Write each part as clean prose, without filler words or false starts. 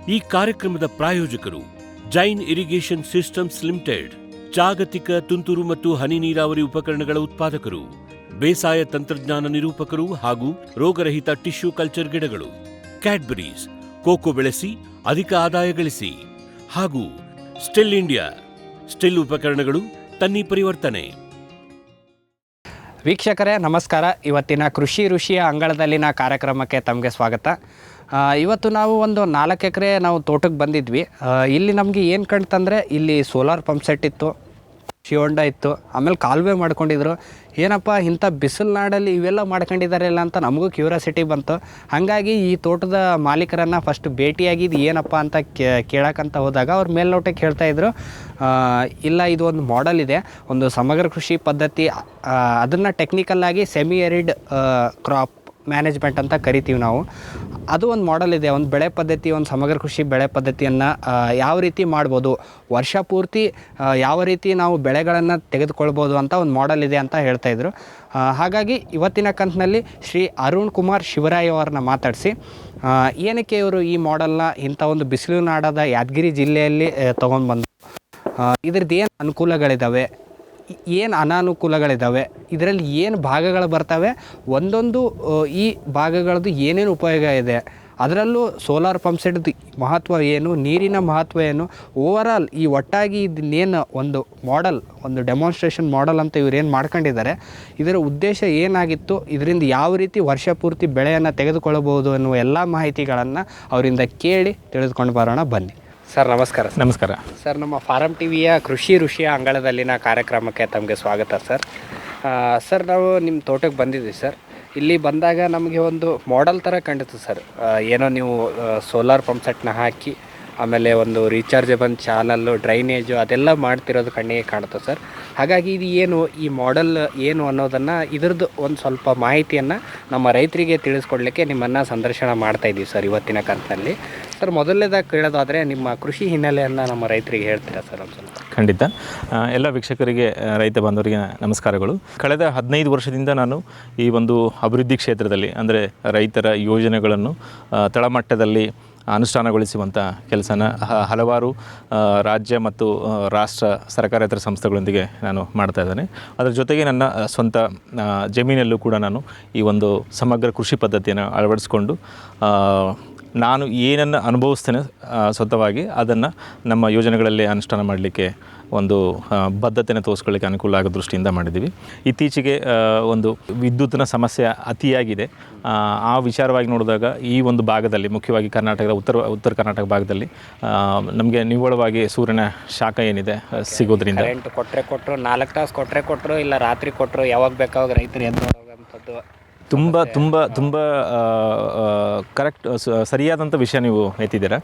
ಈ ಕಾರ್ಯಕ್ರಮದ ಪ್ರಾಯೋಜಕರು ಜೈನ್ ಇರಿಗೇಷನ್ ಸಿಸ್ಟಮ್ಸ್ ಲಿಮಿಟೆಡ್, ಜಾಗತಿಕ ತುಂತುರು ಮತ್ತು ಹನಿ ನೀರಾವರಿ ಉಪಕರಣಗಳ ಉತ್ಪಾದಕರು, ಬೇಸಾಯ ತಂತ್ರಜ್ಞಾನ ನಿರೂಪಕರು ಹಾಗೂ ರೋಗರಹಿತ ಟಿಶ್ಯೂ ಕಲ್ಚರ್ ಗಿಡಗಳು, ಕ್ಯಾಡ್ಬರೀಸ್, ಕೋಕೋ ಬೆಳೆಸಿ ಅಧಿಕ ಆದಾಯ ಗಳಿಸಿ, ಹಾಗೂ ಸ್ಟಿಲ್ ಇಂಡಿಯಾ, ಸ್ಟಿಲ್ ಉಪಕರಣಗಳು ತನ್ನಿ ಪರಿವರ್ತನೆ. ವೀಕ್ಷಕರೇ ನಮಸ್ಕಾರ. ಇವತ್ತಿನ ಕೃಷಿ ಋಷಿಯ ಅಂಗಳದಲ್ಲಿನ ಕಾರ್ಯಕ್ರಮಕ್ಕೆ ತಮಗೆ ಸ್ವಾಗತ. ಇವತ್ತು ನಾವು ಒಂದು 4 ಎಕರೆ ನಾವು ತೋಟಕ್ಕೆ ಬಂದಿದ್ವಿ. ಇಲ್ಲಿ ನಮಗೆ ಏನು ಕಂಡ್ತಂದರೆ ಇಲ್ಲಿ ಸೋಲಾರ್ ಪಂಪ್ ಸೆಟ್ ಇತ್ತು, ಶಿವೊಂಡ ಇತ್ತು, ಆಮೇಲೆ ಕಾಲುವೆ ಮಾಡ್ಕೊಂಡಿದ್ರು. ಏನಪ್ಪ ಇಂಥ ಬಿಸಿಲು ನಾಡಲ್ಲಿ ಇವೆಲ್ಲ ಮಾಡ್ಕೊಂಡಿದ್ದಾರಲ್ಲ ಅಂತ ನಮಗೂ ಕ್ಯೂರಿಯಾಸಿಟಿ ಬಂತು. ಹಾಗಾಗಿ ಈ ತೋಟದ ಮಾಲೀಕರನ್ನು ಫಸ್ಟ್ ಭೇಟಿಯಾಗಿದ್ದು ಏನಪ್ಪ ಅಂತ ಕೇಳೋಕ್ಕಂತ ಹೋದಾಗ ಅವ್ರ ಮೇಲ್ನೋಟಕ್ಕೆ ಹೇಳ್ತಾಯಿದ್ರು, ಇಲ್ಲ ಇದು ಒಂದು ಮಾಡೆಲ್ ಇದೆ, ಒಂದು ಸಮಗ್ರ ಕೃಷಿ ಪದ್ಧತಿ, ಅದನ್ನು ಟೆಕ್ನಿಕಲ್ಲಾಗಿ ಸೆಮಿ ಎರಿಡ್ ಕ್ರಾಪ್ ಮ್ಯಾನೇಜ್ಮೆಂಟ್ ಅಂತ ಕರಿತೀವಿ ನಾವು. ಅದು ಒಂದು ಮಾಡೆಲ್ ಇದೆ, ಒಂದು ಬೆಳೆ ಪದ್ಧತಿ, ಒಂದು ಸಮಗ್ರ ಕೃಷಿ ಬೆಳೆ ಪದ್ಧತಿಯನ್ನು ಯಾವ ರೀತಿ ಮಾಡ್ಬೋದು, ವರ್ಷ ಪೂರ್ತಿ ಯಾವ ರೀತಿ ನಾವು ಬೆಳೆಗಳನ್ನು ತೆಗೆದುಕೊಳ್ಬೋದು ಅಂತ ಒಂದು ಮಾಡೆಲ್ ಇದೆ ಅಂತ ಹೇಳ್ತಾಯಿದ್ರು. ಹಾಗಾಗಿ ಇವತ್ತಿನ ಕಂತಿನಲ್ಲಿ ಶ್ರೀ ಅರುಣ್ ಕುಮಾರ್ ಶಿವರಾಯ್ ಅವರನ್ನ ಮಾತಾಡಿಸಿ ಏನಕ್ಕೆ ಇವರು ಈ ಮಾಡೆಲ್ನ ಇಂಥ ಒಂದು ಬಿಸಿಲು ನಾಡಾದ ಯಾದಗಿರಿ ಜಿಲ್ಲೆಯಲ್ಲಿ ತೊಗೊಂಡು ಬಂದು ಇದ್ರದ್ದು ಏನು ಅನುಕೂಲಗಳಿದ್ದಾವೆ, ಏನು ಅನಾನುಕೂಲಗಳಿದ್ದಾವೆ, ಇದರಲ್ಲಿ ಏನು ಭಾಗಗಳು ಬರ್ತವೆ, ಒಂದೊಂದು ಈ ಭಾಗಗಳದ್ದು ಏನೇನು ಉಪಯೋಗ ಇದೆ, ಅದರಲ್ಲೂ ಸೋಲಾರ್ ಪಂಪ್ ಸೆಟ್ದು ಮಹತ್ವ ಏನು, ನೀರಿನ ಮಹತ್ವ ಏನು, ಓವರಾಲ್ ಈ ಒಟ್ಟಾಗಿ ಇದನ್ನೇನು ಒಂದು ಮಾಡೆಲ್, ಒಂದು ಡೆಮಾನ್ಸ್ಟ್ರೇಷನ್ ಮಾಡೆಲ್ ಅಂತ ಇವ್ರು ಏನು ಮಾಡ್ಕೊಂಡಿದ್ದಾರೆ, ಇದರ ಉದ್ದೇಶ ಏನಾಗಿತ್ತು, ಇದರಿಂದ ಯಾವ ರೀತಿ ವರ್ಷ ಪೂರ್ತಿ ಬೆಳೆಯನ್ನು ತೆಗೆದುಕೊಳ್ಳಬಹುದು ಅನ್ನುವ ಎಲ್ಲ ಮಾಹಿತಿಗಳನ್ನು ಅವರಿಂದ ಕೇಳಿ ತಿಳಿದುಕೊಂಡು ಬರೋಣ ಬನ್ನಿ. ಸರ್ ನಮಸ್ಕಾರ. ನಮಸ್ಕಾರ ಸರ್, ನಮ್ಮ ಫಾರಂ ಟಿವಿಯ ಕೃಷಿ ಋಷಿಯ ಅಂಗಳದಲ್ಲಿನ ಕಾರ್ಯಕ್ರಮಕ್ಕೆ ತಮಗೆ ಸ್ವಾಗತ ಸರ್. ಸರ್, ನಾವು ನಿಮ್ಮ ತೋಟಕ್ಕೆ ಬಂದಿದ್ವಿ ಸರ್. ಇಲ್ಲಿ ಬಂದಾಗ ನಮಗೆ ಒಂದು ಮಾಡೆಲ್ ಥರ ಕಂಡಿತ್ತು ಸರ್. ಏನೋ ನೀವು ಸೋಲಾರ್ ಪಂಪ್ ಸೆಟ್ನ ಹಾಕಿ ಆಮೇಲೆ ಒಂದು ರೀಚಾರ್ಜಬಲ್ ಚಾನಲ್ಲು, ಡ್ರೈನೇಜು ಅದೆಲ್ಲ ಮಾಡ್ತಿರೋದು ಕಣ್ಣಿಗೆ ಕಾಣುತ್ತೆ ಸರ್. ಹಾಗಾಗಿ ಇದು ಏನು, ಈ ಮಾಡೆಲ್ ಏನು ಅನ್ನೋದನ್ನು, ಇದ್ರದ್ದು ಒಂದು ಸ್ವಲ್ಪ ಮಾಹಿತಿಯನ್ನು ನಮ್ಮ ರೈತರಿಗೆ ತಿಳಿಸ್ಕೊಡ್ಲಿಕ್ಕೆ ನಿಮ್ಮನ್ನು ಸಂದರ್ಶನ ಮಾಡ್ತಾಯಿದ್ದೀವಿ ಸರ್ ಇವತ್ತಿನ ಕಂತಿನಲ್ಲಿ. ಸರ್, ಮೊದಲನೇದಾಗಿ ಕೇಳೋದಾದರೆ ನಿಮ್ಮ ಕೃಷಿ ಹಿನ್ನೆಲೆಯನ್ನು ನಮ್ಮ ರೈತರಿಗೆ ಹೇಳ್ತೀರಾ ಸರ್ ಒಂದು ಸ್ವಲ್ಪ? ಖಂಡಿತ. ಎಲ್ಲ ವೀಕ್ಷಕರಿಗೆ, ರೈತ ಬಾಂಧವರಿಗೆ ನಮಸ್ಕಾರಗಳು. ಕಳೆದ 15 ವರ್ಷದಿಂದ ನಾನು ಈ ಒಂದು ಅಭಿವೃದ್ಧಿ ಕ್ಷೇತ್ರದಲ್ಲಿ, ಅಂದರೆ ರೈತರ ಯೋಜನೆಗಳನ್ನು ತಳಮಟ್ಟದಲ್ಲಿ ಅನುಷ್ಠಾನಗೊಳಿಸುವಂಥ ಕೆಲಸನ ಹಲವಾರು ರಾಜ್ಯ ಮತ್ತು ರಾಷ್ಟ್ರ ಸರ್ಕಾರೇತರ ಸಂಸ್ಥೆಗಳೊಂದಿಗೆ ನಾನು ಮಾಡ್ತಾ ಇದ್ದೇನೆ. ಅದರ ಜೊತೆಗೆ ನನ್ನ ಸ್ವಂತ ಜಮೀನಲ್ಲೂ ಕೂಡ ನಾನು ಈ ಒಂದು ಸಮಗ್ರ ಕೃಷಿ ಪದ್ಧತಿಯನ್ನು ಅಳವಡಿಸ್ಕೊಂಡು ನಾನು ಏನನ್ನು ಅನುಭವಿಸ್ತೇನೆ ಸ್ವಂತವಾಗಿ ಅದನ್ನು ನಮ್ಮ ಯೋಜನೆಗಳಲ್ಲಿ ಅನುಷ್ಠಾನ ಮಾಡಲಿಕ್ಕೆ ಒಂದು ಬದ್ಧತೆಯನ್ನು ತೋರಿಸ್ಕೊಳ್ಳಿಕ್ಕೆ ಅನುಕೂಲ ಆಗೋ ದೃಷ್ಟಿಯಿಂದ ಮಾಡಿದ್ದೀವಿ. ಇತ್ತೀಚೆಗೆ ಒಂದು ವಿದ್ಯುತ್ತಿನ ಸಮಸ್ಯೆ ಅತಿಯಾಗಿದೆ. ಆ ವಿಚಾರವಾಗಿ ನೋಡಿದಾಗ ಈ ಒಂದು ಭಾಗದಲ್ಲಿ, ಮುಖ್ಯವಾಗಿ ಕರ್ನಾಟಕದ ಉತ್ತರ ಕರ್ನಾಟಕ ಭಾಗದಲ್ಲಿ ನಮಗೆ ನಿವ್ವಳವಾಗಿ ಸೂರ್ಯನ ಶಾಖ ಏನಿದೆ ಸಿಗೋದ್ರಿಂದ, ಕರೆಂಟ್ ಕೊಟ್ಟರು 4 ತಾಸು ಕೊಟ್ಟರು ಇಲ್ಲ ರಾತ್ರಿ ಕೊಟ್ಟರು, ಯಾವಾಗ ಬೇಕಾವಾಗ ರೈತರು ಎದ್ದು ನೋಡೋವಂಥದ್ದು ತುಂಬ ಕರೆಕ್ಟ್, ಸರಿಯಾದಂಥ ವಿಷಯ ನೀವು ಎತ್ತಿದ್ದೀರ.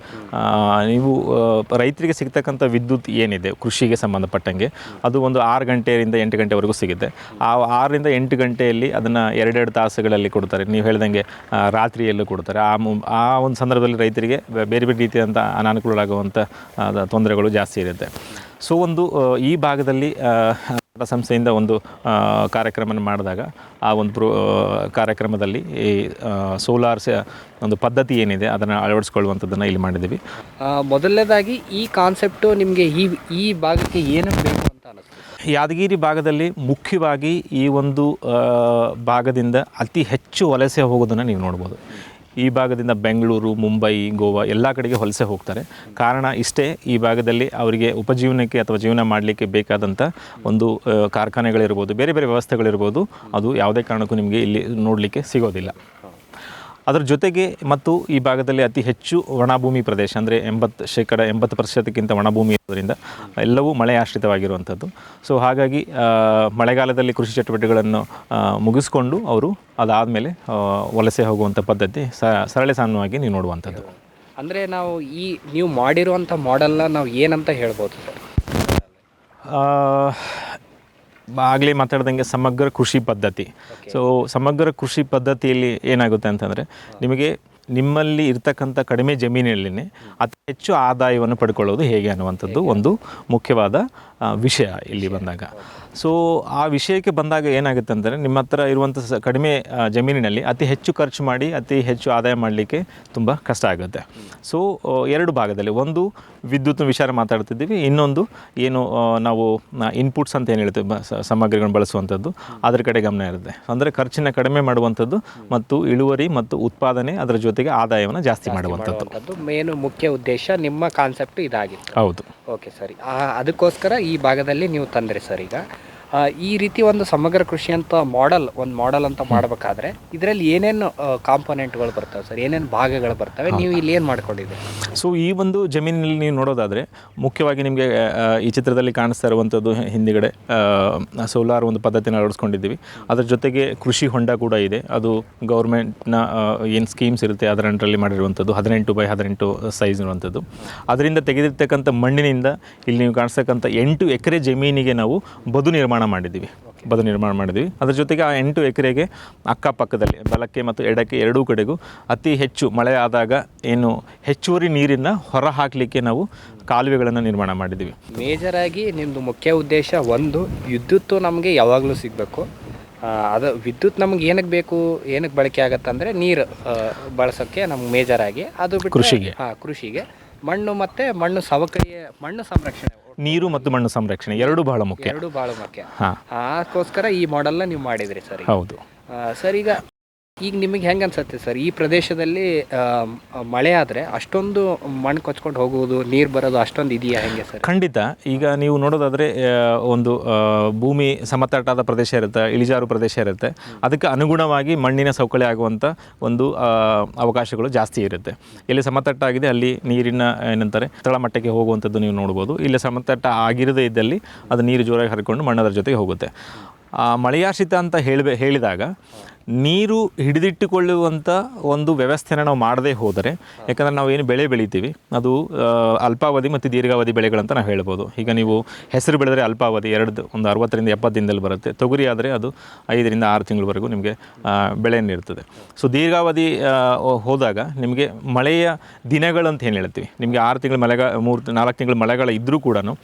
ನೀವು ರೈತರಿಗೆ ಸಿಗ್ತಕ್ಕಂಥ ವಿದ್ಯುತ್ ಏನಿದೆ ಕೃಷಿಗೆ ಸಂಬಂಧಪಟ್ಟಂಗೆ, ಅದು ಒಂದು 6 ಗಂಟೆಯಿಂದ 8 ಗಂಟೆವರೆಗೂ ಸಿಗುತ್ತೆ. ಆ 6 ರಿಂದ 8 ಗಂಟೆಯಲ್ಲಿ ಅದನ್ನು 2 ತಾಸುಗಳಲ್ಲಿ ಕೊಡ್ತಾರೆ. ನೀವು ಹೇಳ್ದಂಗೆ ರಾತ್ರಿಯಲ್ಲೂ ಕೊಡ್ತಾರೆ. ಆ ಒಂದು ಸಂದರ್ಭದಲ್ಲಿ ರೈತರಿಗೆ ಬೇರೆ ಬೇರೆ ರೀತಿಯಾದಂಥ ಅನಾನುಕೂಲವಾಗುವಂಥ ತೊಂದರೆಗಳು ಜಾಸ್ತಿ ಇರುತ್ತೆ. ಸೊ ಒಂದು ಈ ಭಾಗದಲ್ಲಿ ಸಂಸ್ಥೆಯಿಂದ ಒಂದು ಕಾರ್ಯಕ್ರಮ ಮಾಡಿದಾಗ ಆ ಒಂದು ಕಾರ್ಯಕ್ರಮದಲ್ಲಿ ಈ ಸೋಲಾರ್ ಒಂದು ಪದ್ಧತಿ ಏನಿದೆ ಅದನ್ನು ಅಳವಡಿಸ್ಕೊಳ್ಳುವಂಥದ್ದನ್ನು ಇಲ್ಲಿ ಮಾಡಿದ್ದೀವಿ. ಮೊದಲನೇದಾಗಿ ಈ ಕಾನ್ಸೆಪ್ಟು ನಿಮಗೆ ಈ ಭಾಗಕ್ಕೆ ಏನಕ್ಕೆ ಬೇಕು ಅಂತ ಅನ್ನಿಸ್ತು? ಯಾದಗಿರಿ ಭಾಗದಲ್ಲಿ ಮುಖ್ಯವಾಗಿ ಈ ಒಂದು ಭಾಗದಿಂದ ಅತಿ ಹೆಚ್ಚು ವಲಸೆ ಹೋಗೋದನ್ನು ನೀವು ನೋಡ್ಬೋದು. ಈ ಭಾಗದಿಂದ ಬೆಂಗಳೂರು, ಮುಂಬೈ, ಗೋವಾ ಎಲ್ಲ ಕಡೆಗೆ ವಲಸೆ ಹೋಗ್ತಾರೆ. ಕಾರಣ ಇಷ್ಟೇ, ಈ ಭಾಗದಲ್ಲಿ ಅವರಿಗೆ ಉಪಜೀವನಕ್ಕೆ ಅಥವಾ ಜೀವನ ಮಾಡಲಿಕ್ಕೆ ಬೇಕಾದಂಥ ಒಂದು ಕಾರ್ಖಾನೆಗಳಿರ್ಬೋದು, ಬೇರೆ ಬೇರೆ ವ್ಯವಸ್ಥೆಗಳಿರ್ಬೋದು, ಅದು ಯಾವುದೇ ಕಾರಣಕ್ಕೂ ನಿಮಗೆ ಇಲ್ಲಿ ನೋಡಲಿಕ್ಕೆ ಸಿಗೋದಿಲ್ಲ. ಅದರ ಜೊತೆಗೆ ಮತ್ತು ಈ ಭಾಗದಲ್ಲಿ ಅತಿ ಹೆಚ್ಚು ಒಣಭೂಮಿ ಪ್ರದೇಶ, ಅಂದರೆ 80% ಒಣಭೂಮಿ ಇರೋದ್ರಿಂದ ಎಲ್ಲವೂ ಮಳೆ ಆಶ್ರಿತವಾಗಿರುವಂಥದ್ದು. ಸೊ ಹಾಗಾಗಿ ಮಳೆಗಾಲದಲ್ಲಿ ಕೃಷಿ ಚಟುವಟಿಕೆಗಳನ್ನು ಮುಗಿಸ್ಕೊಂಡು ಅವರು ಅದಾದಮೇಲೆ ವಲಸೆ ಹೋಗುವಂಥ ಪದ್ಧತಿ ಸರಳಸಾಮಾನ್ಯವಾಗಿ ನೀವು ನೋಡುವಂಥದ್ದು. ಅಂದರೆ ನಾವು ನೀವು ಮಾಡಿರುವಂಥ ಮಾಡೆಲ್ನ ನಾವು ಏನಂತ ಹೇಳ್ಬೋದು ಸರ್? ಆಗಲೇ ಮಾತಾಡ್ದಂಗೆ ಸಮಗ್ರ ಕೃಷಿ ಪದ್ಧತಿ. ಸೊ ಸಮಗ್ರ ಕೃಷಿ ಪದ್ಧತಿಯಲ್ಲಿ ಏನಾಗುತ್ತೆ ಅಂತಂದರೆ, ನಿಮಗೆ ನಿಮ್ಮಲ್ಲಿ ಇರ್ತಕ್ಕಂಥ ಕಡಿಮೆ ಜಮೀನಲ್ಲಿ ಹೆಚ್ಚು ಆದಾಯವನ್ನು ಪಡ್ಕೊಳ್ಳೋದು ಹೇಗೆ ಅನ್ನುವಂಥದ್ದು ಒಂದು ಮುಖ್ಯವಾದ ವಿಷಯ ಇಲ್ಲಿ ಬಂದಾಗ. ಸೊ ಆ ವಿಷಯಕ್ಕೆ ಬಂದಾಗ ಏನಾಗುತ್ತೆ ಅಂದರೆ ನಿಮ್ಮ ಹತ್ರ ಇರುವಂಥ ಕಡಿಮೆ ಜಮೀನಿನಲ್ಲಿ ಅತಿ ಹೆಚ್ಚು ಖರ್ಚು ಮಾಡಿ ಅತಿ ಹೆಚ್ಚು ಆದಾಯ ಮಾಡಲಿಕ್ಕೆ ತುಂಬ ಕಷ್ಟ ಆಗುತ್ತೆ. ಸೊ ಎರಡು ಭಾಗದಲ್ಲಿ, ಒಂದು ವಿದ್ಯುತ್ ವಿಚಾರ ಮಾತಾಡ್ತಿದ್ದೀವಿ, ಇನ್ನೊಂದು ಏನು ನಾವು ಇನ್ಪುಟ್ಸ್ ಅಂತ ಏನು ಹೇಳ್ತೀವಿ ಸಾಮಗ್ರಿಗಳನ್ನು ಬಳಸುವಂಥದ್ದು, ಅದರ ಕಡೆ ಗಮನ ಇರುತ್ತೆ. ಅಂದರೆ ಖರ್ಚನ್ನ ಕಡಿಮೆ ಮಾಡುವಂಥದ್ದು ಮತ್ತು ಇಳುವರಿ ಮತ್ತು ಉತ್ಪಾದನೆ ಅದರ ಜೊತೆಗೆ ಆದಾಯವನ್ನು ಜಾಸ್ತಿ ಮಾಡುವಂಥದ್ದು ಮೇನು ಮುಖ್ಯ ಉದ್ದೇಶ. ನಿಮ್ಮ ಕಾನ್ಸೆಪ್ಟ್ ಇದಾಗಿತ್ತು. ಹೌದು. ಓಕೆ ಸರಿ. ಅದಕ್ಕೋಸ್ಕರ ಈ ಭಾಗದಲ್ಲಿ ನೀವು ತಂದ್ರಿ ಸರ್. ಈಗ ಈ ರೀತಿ ಒಂದು ಸಮಗ್ರ ಕೃಷಿ ಅಂತ ಮಾಡೆಲ್ ಅಂತ ಮಾಡಬೇಕಾದ್ರೆ ಇದರಲ್ಲಿ ಏನೇನು ಕಾಂಪೊನೆಂಟ್ಗಳು ಬರ್ತವೆ ಸರ್, ಏನೇನು ಭಾಗಗಳು ಬರ್ತವೆ, ನೀವು ಇಲ್ಲಿ ಏನು ಮಾಡ್ಕೊಂಡಿದ್ದೀರಿ? ಸೊ ಈ ಒಂದು ಜಮೀನಿನಲ್ಲಿ ನೀವು ನೋಡೋದಾದರೆ ಮುಖ್ಯವಾಗಿ ನಿಮಗೆ ಈ ಚಿತ್ರದಲ್ಲಿ ಕಾಣಿಸ್ತಾ ಇರುವಂಥದ್ದು ಹಿಂದುಗಡೆ ಸೋಲಾರ್ ಒಂದು ಪದ್ಧತಿನ ಅಳವಡಿಸ್ಕೊಂಡಿದ್ದೀವಿ. ಅದರ ಜೊತೆಗೆ ಕೃಷಿ ಹೊಂಡ ಕೂಡ ಇದೆ. ಅದು ಗೌರ್ಮೆಂಟ್ನ ಏನು ಸ್ಕೀಮ್ಸ್ ಇರುತ್ತೆ ಅದರ ಅಂಡರಲ್ಲಿ ಮಾಡಿರುವಂಥದ್ದು 18x18 ಸೈಜ್ ಇರುವಂಥದ್ದು. ಅದರಿಂದ ತೆಗೆದಿರ್ತಕ್ಕಂಥ ಮಣ್ಣಿನಿಂದ ಇಲ್ಲಿ ನೀವು ಕಾಣಿಸ್ತಕ್ಕಂಥ 8 ಎಕರೆ ಜಮೀನಿಗೆ ನಾವು ಬದು ನಿರ್ಮಾಣ ಮಾಡಿದ್ದೀವಿ. ಅದರ ಜೊತೆಗೆ ಆ 8 ಎಕರೆಗೆ ಅಕ್ಕಪಕ್ಕದಲ್ಲಿ ಬಲಕ್ಕೆ ಮತ್ತು ಎಡಕ್ಕೆ ಎರಡೂ ಕಡೆಗೂ ಅತಿ ಹೆಚ್ಚು ಮಳೆ ಆದಾಗ ಏನು ಹೆಚ್ಚುವರಿ ನೀರನ್ನು ಹೊರ ಹಾಕಲಿಕ್ಕೆ ನಾವು ಕಾಲುವೆಗಳನ್ನು ನಿರ್ಮಾಣ ಮಾಡಿದ್ದೀವಿ. ಮೇಜರ್ ಆಗಿ ನಿಮ್ಮದು ಮುಖ್ಯ ಉದ್ದೇಶ ಒಂದು, ವಿದ್ಯುತ್ತು ನಮಗೆ ಯಾವಾಗಲೂ ಸಿಗಬೇಕು. ಅದು ವಿದ್ಯುತ್ ನಮ್ಗೆ ಏನಕ್ಕೆ ಬೇಕು, ಏನಕ್ಕೆ ಬಳಕೆ ಆಗುತ್ತೆ ಅಂದರೆ ನೀರು ಬಳಸೋಕ್ಕೆ ನಮ್ಗೆ ಮೇಜರ್ ಆಗಿ. ಅದು ಬಿಟ್ಟು ಕೃಷಿಗೆ ಮಣ್ಣು ಸವಕಳಿ, ಮಣ್ಣು ಸಂರಕ್ಷಣೆ, ನೀರು ಮತ್ತು ಮಣ್ಣು ಸಂರಕ್ಷಣೆ ಎರಡೂ ಬಹಳ ಮುಖ್ಯ. ಅದಕ್ಕೋಸ್ಕರ ಈ ಮಾಡೆಲ್ನ ನೀವು ಮಾಡಿದ್ರಿ ಸರ್. ಹೌದು ಸರ್. ಈಗ ನಿಮಗೆ ಹೆಂಗೆ ಅನ್ಸುತ್ತೆ ಸರ್, ಈ ಪ್ರದೇಶದಲ್ಲಿ ಮಳೆ ಆದರೆ ಅಷ್ಟೊಂದು ಮಣ್ಣು ಕೊಚ್ಕೊಂಡು ಹೋಗುವುದು, ನೀರು ಬರೋದು ಅಷ್ಟೊಂದು ಇದೆಯಾ ಹೆಂಗೆ ಸರ್? ಖಂಡಿತ. ಈಗ ನೀವು ನೋಡೋದಾದರೆ ಒಂದು ಭೂಮಿ ಸಮತಟ್ಟಾದ ಪ್ರದೇಶ ಇರುತ್ತೆ, ಇಳಿಜಾರು ಪ್ರದೇಶ ಇರುತ್ತೆ. ಅದಕ್ಕೆ ಅನುಗುಣವಾಗಿ ಮಣ್ಣಿನ ಸವಕಳಿ ಆಗುವಂಥ ಒಂದು ಅವಕಾಶಗಳು ಜಾಸ್ತಿ ಇರುತ್ತೆ. ಎಲ್ಲಿ ಸಮತಟ್ಟಾಗಿದೆ ಅಲ್ಲಿ ನೀರಿನ ಏನಂತಾರೆ ತಳಮಟ್ಟಕ್ಕೆ ಹೋಗುವಂಥದ್ದು ನೀವು ನೋಡ್ಬೋದು. ಇಲ್ಲಿ ಸಮತಟ್ಟ ಆಗಿರದೇ ಇದ್ದಲ್ಲಿ ಅದು ನೀರು ಜೋರಾಗಿ ಹರಿಕೊಂಡು ಮಣ್ಣದರ ಜೊತೆಗೆ ಹೋಗುತ್ತೆ. ಮಳೆಯಾಶ್ರಿತ ಅಂತ ಹೇಳಿದಾಗ ನೀರು ಹಿಡಿದಿಟ್ಟುಕೊಳ್ಳುವಂಥ ಒಂದು ವ್ಯವಸ್ಥೆನ ನಾವು ಮಾಡದೇ ಹೋದರೆ, ಯಾಕಂದರೆ ನಾವು ಏನು ಬೆಳೆ ಬೆಳಿತೀವಿ ಅದು ಅಲ್ಪಾವಧಿ ಮತ್ತು ದೀರ್ಘಾವಧಿ ಬೆಳೆಗಳಂತ ನಾವು ಹೇಳ್ಬೋದು. ಈಗ ನೀವು ಹೆಸರು ಬೆಳೆದರೆ ಅಲ್ಪಾವಧಿ ಒಂದು 60 ರಿಂದ 70 ದಿನದಲ್ಲಿ ಬರುತ್ತೆ. ತೊಗರಿ ಆದರೆ ಅದು 5 ರಿಂದ 6 ತಿಂಗಳವರೆಗೂ ನಿಮಗೆ ಬೆಳೆಯನ್ನು ಇರ್ತದೆ. ಸೊ ದೀರ್ಘಾವಧಿ ಹೋದಾಗ ನಿಮಗೆ ಮಳೆಯ ದಿನಗಳಂತ ಏನು ಹೇಳ್ತೀವಿ, ನಿಮಗೆ 6 ತಿಂಗಳ 4 ತಿಂಗಳ ಮಳೆಗಳ ಇದ್ದರೂ ಕೂಡ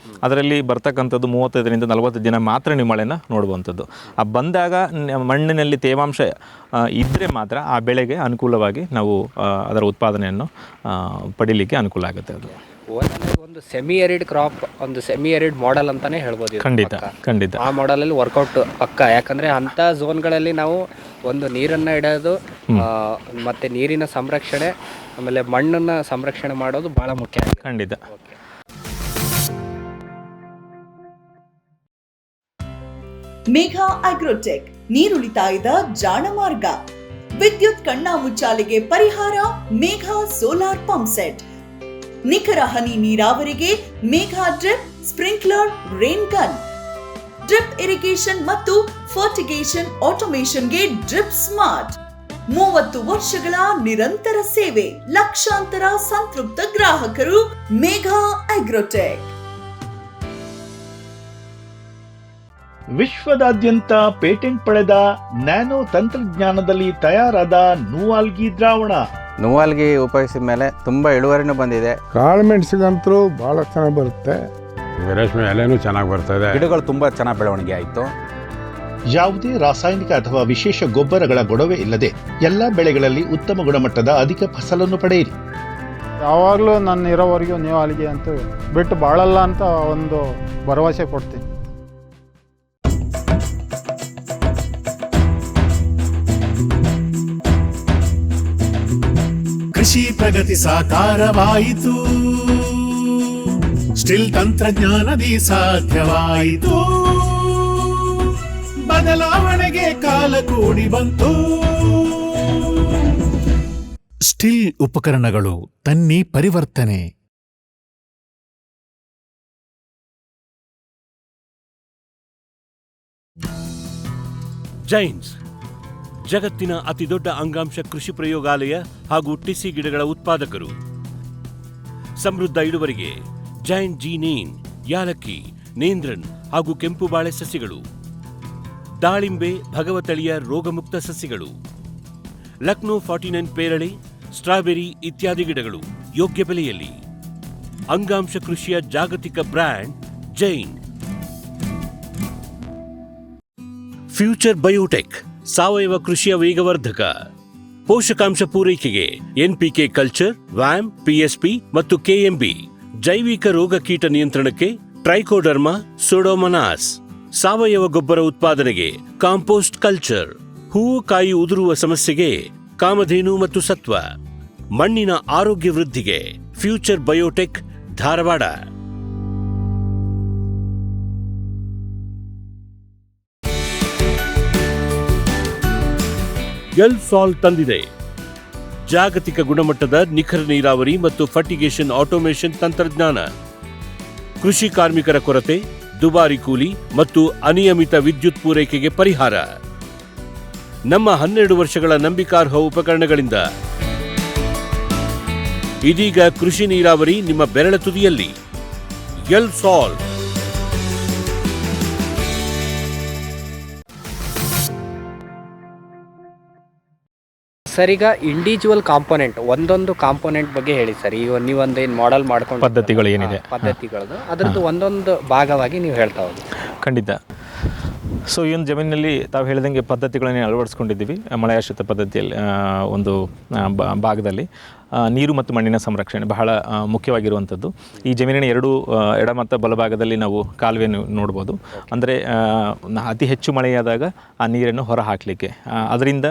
ಅದರಲ್ಲಿ ಬರ್ತಕ್ಕಂಥದ್ದು 35 ರಿಂದ 40 ದಿನ ಮಾತ್ರ ನೀವು ಮಳೆನ ನೋಡುವಂಥದ್ದು. ಬಂದಾಗ ಮಣ್ಣಿನಲ್ಲಿ ತೇವಾಂಶ ಇದ್ದರೆ ಮಾತ್ರ ಆ ಬೆಳೆಗೆ ಅನುಕೂಲವಾಗಿ ನಾವು ಅದರ ಉತ್ಪಾದನೆಯನ್ನು ಪಡೀಲಿಕ್ಕೆ ಅನುಕೂಲ ಆಗುತ್ತೆ. ಅದು ಒಂದು ಸೆಮಿ ಎರಿಡ್ ಕ್ರಾಪ್, ಒಂದು ಸೆಮಿ ಎರಿಡ್ ಮಾಡೆಲ್ ಅಂತಾನೆ ಹೇಳ್ಬೋದು. ಖಂಡಿತ ಆ ಮಾಡೆಲಲ್ಲಿ ವರ್ಕೌಟ್ ಪಕ್ಕ. ಯಾಕಂದರೆ ಅಂಥ ಝೋನ್ಗಳಲ್ಲಿ ನಾವು ಒಂದು ನೀರನ್ನು ಇಡೋದು ಮತ್ತು ನೀರಿನ ಸಂರಕ್ಷಣೆ, ಆಮೇಲೆ ಮಣ್ಣನ್ನು ಸಂರಕ್ಷಣೆ ಮಾಡೋದು ಭಾಳ ಮುಖ್ಯ. ಖಂಡಿತ. ಮೇಘಾ ಅಗ್ರೋಟೆಕ್, ನೀರುಳಿತಾಯದ ಜಾಣ ಮಾರ್ಗ. ವಿದ್ಯುತ್ ಕಣ್ಣಾಮುಚ್ಚಾಲೆಗೆ ಪರಿಹಾರ ಮೇಘಾ ಸೋಲಾರ್ ಪಂಪ್ ಸೆಟ್. ನಿಖರ ಹನಿ ನೀರಾವರಿಗೆ Megha drip, sprinkler, rain gun. Drip irrigation ಮತ್ತು ಫರ್ಟಿಗೇಷನ್ ಆಟೋಮೇಷನ್ಗೆ ಡ್ರಿಪ್ ಸ್ಮಾರ್ಟ್. 30 ವರ್ಷಗಳ ನಿರಂತರ ಸೇವೆ, ಲಕ್ಷಾಂತರ ಸಂತೃಪ್ತ ಗ್ರಾಹಕರು. ಮೇಘಾ ಅಗ್ರೋಟೆಕ್. ವಿಶ್ವದಾದ್ಯಂತ ಪೇಟೆಂಟ್ ಪಡೆದ ನ್ಯಾನೋ ತಂತ್ರಜ್ಞಾನದಲ್ಲಿ ತಯಾರಾದ ನೂವಾಲ್ಗಿ ದ್ರಾವಣ. ನೂವಾಲ್ಗಿ ಉಪಯೋಗಿಸಿದ ಮೇಲೆ ತುಂಬಾ ಇಳುವರಿನೂ ಬಂದಿದೆ. ಕಾಳು ಮೆಣಸಿಗಂತೂ ಬಹಳ ಚೆನ್ನಾಗಿ ಬರುತ್ತೆ. ರೇಷ್ಮೆ ಎಲೆನೂ ಚೆನ್ನಾಗಿ ಬರ್ತದೆ. ಗಿಡಗಳು ತುಂಬಾ ಚೆನ್ನಾಗಿ ಬೆಳವಣಿಗೆ ಆಯಿತು. ಯಾವುದೇ ರಾಸಾಯನಿಕ ಅಥವಾ ವಿಶೇಷ ಗೊಬ್ಬರಗಳ ಗೊಡವೆ ಇಲ್ಲದೆ ಎಲ್ಲ ಬೆಳೆಗಳಲ್ಲಿ ಉತ್ತಮ ಗುಣಮಟ್ಟದ ಅಧಿಕ ಫಸಲನ್ನು ಪಡೆಯಿರಿ. ಯಾವಾಗಲೂ ನನ್ನ ಇರೋವರೆಗೂ ನೂವಾಲ್ಗಿ ಅಂತೂ ಬಿಟ್ಟು ಬಾಳಲ್ಲ ಅಂತ ಒಂದು ಭರವಸೆ ಕೊಡ್ತೀನಿ. ಕೃಷಿ ಪ್ರಗತಿ ಸಾಕಾರವಾಯಿತು, ಸ್ಟಿಲ್ ತಂತ್ರಜ್ಞಾನದಿ ಸಾಧ್ಯವಾಯಿತು. ಬದಲಾವಣೆಗೆ ಕಾಲ ಕೂಡಿ ಬಂತು. ಸ್ಟಿಲ್ ಉಪಕರಣಗಳು ತನ್ನಿ ಪರಿವರ್ತನೆ. ಜೈನ್ಸ್ ಜಗತ್ತಿನ ಅತಿದೊಡ್ಡ ಅಂಗಾಂಶ ಕೃಷಿ ಪ್ರಯೋಗಾಲಯ ಹಾಗೂ ಟಿಸಿ ಗಿಡಗಳ ಉತ್ಪಾದಕರು. ಸಮೃದ್ಧ ಇಳುವರಿಗೆ ಜೈನ್ ಜೀನೇನ್, ಯಾಲಕ್ಕಿ, ನೇಂದ್ರನ್ ಹಾಗೂ ಕೆಂಪು ಬಾಳೆ ಸಸಿಗಳು, ದಾಳಿಂಬೆ, ಭಗವತಳಿಯ ರೋಗಮುಕ್ತ ಸಸಿಗಳು, ಲಕ್ನೋ 49 ಪೇರಳೆ, ಸ್ಟ್ರಾಬೆರಿ ಇತ್ಯಾದಿ ಗಿಡಗಳು ಯೋಗ್ಯ ಬೆಲೆಯಲ್ಲಿ. ಅಂಗಾಂಶ ಕೃಷಿಯ ಜಾಗತಿಕ ಬ್ರ್ಯಾಂಡ್ ಜೈನ್. ಫ್ಯೂಚರ್ ಬಯೋಟೆಕ್ ಸಾವಯವ ಕೃಷಿಯ ವೇಗವರ್ಧಕ. ಪೋಷಕಾಂಶ ಪೂರೈಕೆಗೆ ಎನ್ಪಿಕೆ ಕಲ್ಚರ್, ವ್ಯಾಮ್, ಪಿಎಸ್ಪಿ ಮತ್ತು ಕೆಎಂಬಿ. ಜೈವಿಕ ರೋಗ ಕೀಟ ನಿಯಂತ್ರಣಕ್ಕೆ ಟ್ರೈಕೋಡರ್ಮಾ, ಸೂಡೋಮೊನಾಸ್. ಸಾವಯವ ಗೊಬ್ಬರ ಉತ್ಪಾದನೆಗೆ ಕಾಂಪೋಸ್ಟ್ ಕಲ್ಚರ್. ಹೂವು ಕಾಯಿ ಉದುರುವ ಸಮಸ್ಯೆಗೆ ಕಾಮಧೇನು ಮತ್ತು ಸತ್ವ. ಮಣ್ಣಿನ ಆರೋಗ್ಯ ವೃದ್ಧಿಗೆ ಫ್ಯೂಚರ್ ಬಯೋಟೆಕ್, ಧಾರವಾಡ. ಎಲ್ಸಾಲ್ ತಂದಿದೆ ಜಾಗತಿಕ ಗುಣಮಟ್ಟದ ನಿಖರ ನೀರಾವರಿ ಮತ್ತು ಫರ್ಟಿಗೇಷನ್ ಆಟೋಮೇಷನ್ ತಂತ್ರಜ್ಞಾನ. ಕೃಷಿ ಕಾರ್ಮಿಕರ ಕೊರತೆ, ದುಬಾರಿ ಕೂಲಿ ಮತ್ತು ಅನಿಯಮಿತ ವಿದ್ಯುತ್ ಪೂರೈಕೆಗೆ ಪರಿಹಾರ. ನಮ್ಮ 12 ವರ್ಷಗಳ ನಂಬಿಕಾರ್ಹ ಉಪಕರಣಗಳಿಂದ ಇದೀಗ ಕೃಷಿ ನೀರಾವರಿ ನಿಮ್ಮ ಬೆರಳ ತುದಿಯಲ್ಲಿ. ಎಲ್ಸಾಲ್. ಸರ್, ಈಗ ಇಂಡಿವಿಜುವಲ್ ಕಾಂಪೋನೆಂಟ್, ಒಂದೊಂದು ಕಾಂಪೋನೆಂಟ್ ಬಗ್ಗೆ ಹೇಳಿ ಸರ್. ಈಗ ನೀವೊಂದು ಏನು ಮಾಡೆಲ್ ಮಾಡ್ಕೊಂಡು ಪದ್ಧತಿಗಳು ಏನಿದೆ, ಪದ್ಧತಿಗಳದ್ದು ಅದರದ್ದು ಒಂದೊಂದು ಭಾಗವಾಗಿ ನೀವು ಹೇಳ್ತಾ ಹೋಗಿ. ಖಂಡಿತ. ಸೊ ಈ ಒಂದು ಜಮೀನಿನಲ್ಲಿ ತಾವು ಹೇಳಿದಂಗೆ ಪದ್ಧತಿಗಳನ್ನೇ ಅಳವಡಿಸ್ಕೊಂಡಿದ್ದೀವಿ. ಮಳೆಯಾಶ್ರಿತ ಪದ್ಧತಿಯಲ್ಲಿ ಒಂದು ಭಾಗದಲ್ಲಿ ನೀರು ಮತ್ತು ಮಣ್ಣಿನ ಸಂರಕ್ಷಣೆ ಬಹಳ ಮುಖ್ಯವಾಗಿರುವಂಥದ್ದು. ಈ ಜಮೀನಿನ ಎಡ ಮತ್ತು ಬಲಭಾಗದಲ್ಲಿ ನಾವು ಕಾಲುವೆಯನ್ನು ನೋಡ್ಬೋದು. ಅಂದರೆ ಅತಿ ಹೆಚ್ಚು ಮಳೆಯಾದಾಗ ಆ ನೀರನ್ನು ಹೊರ ಹಾಕಲಿಕ್ಕೆ, ಅದರಿಂದ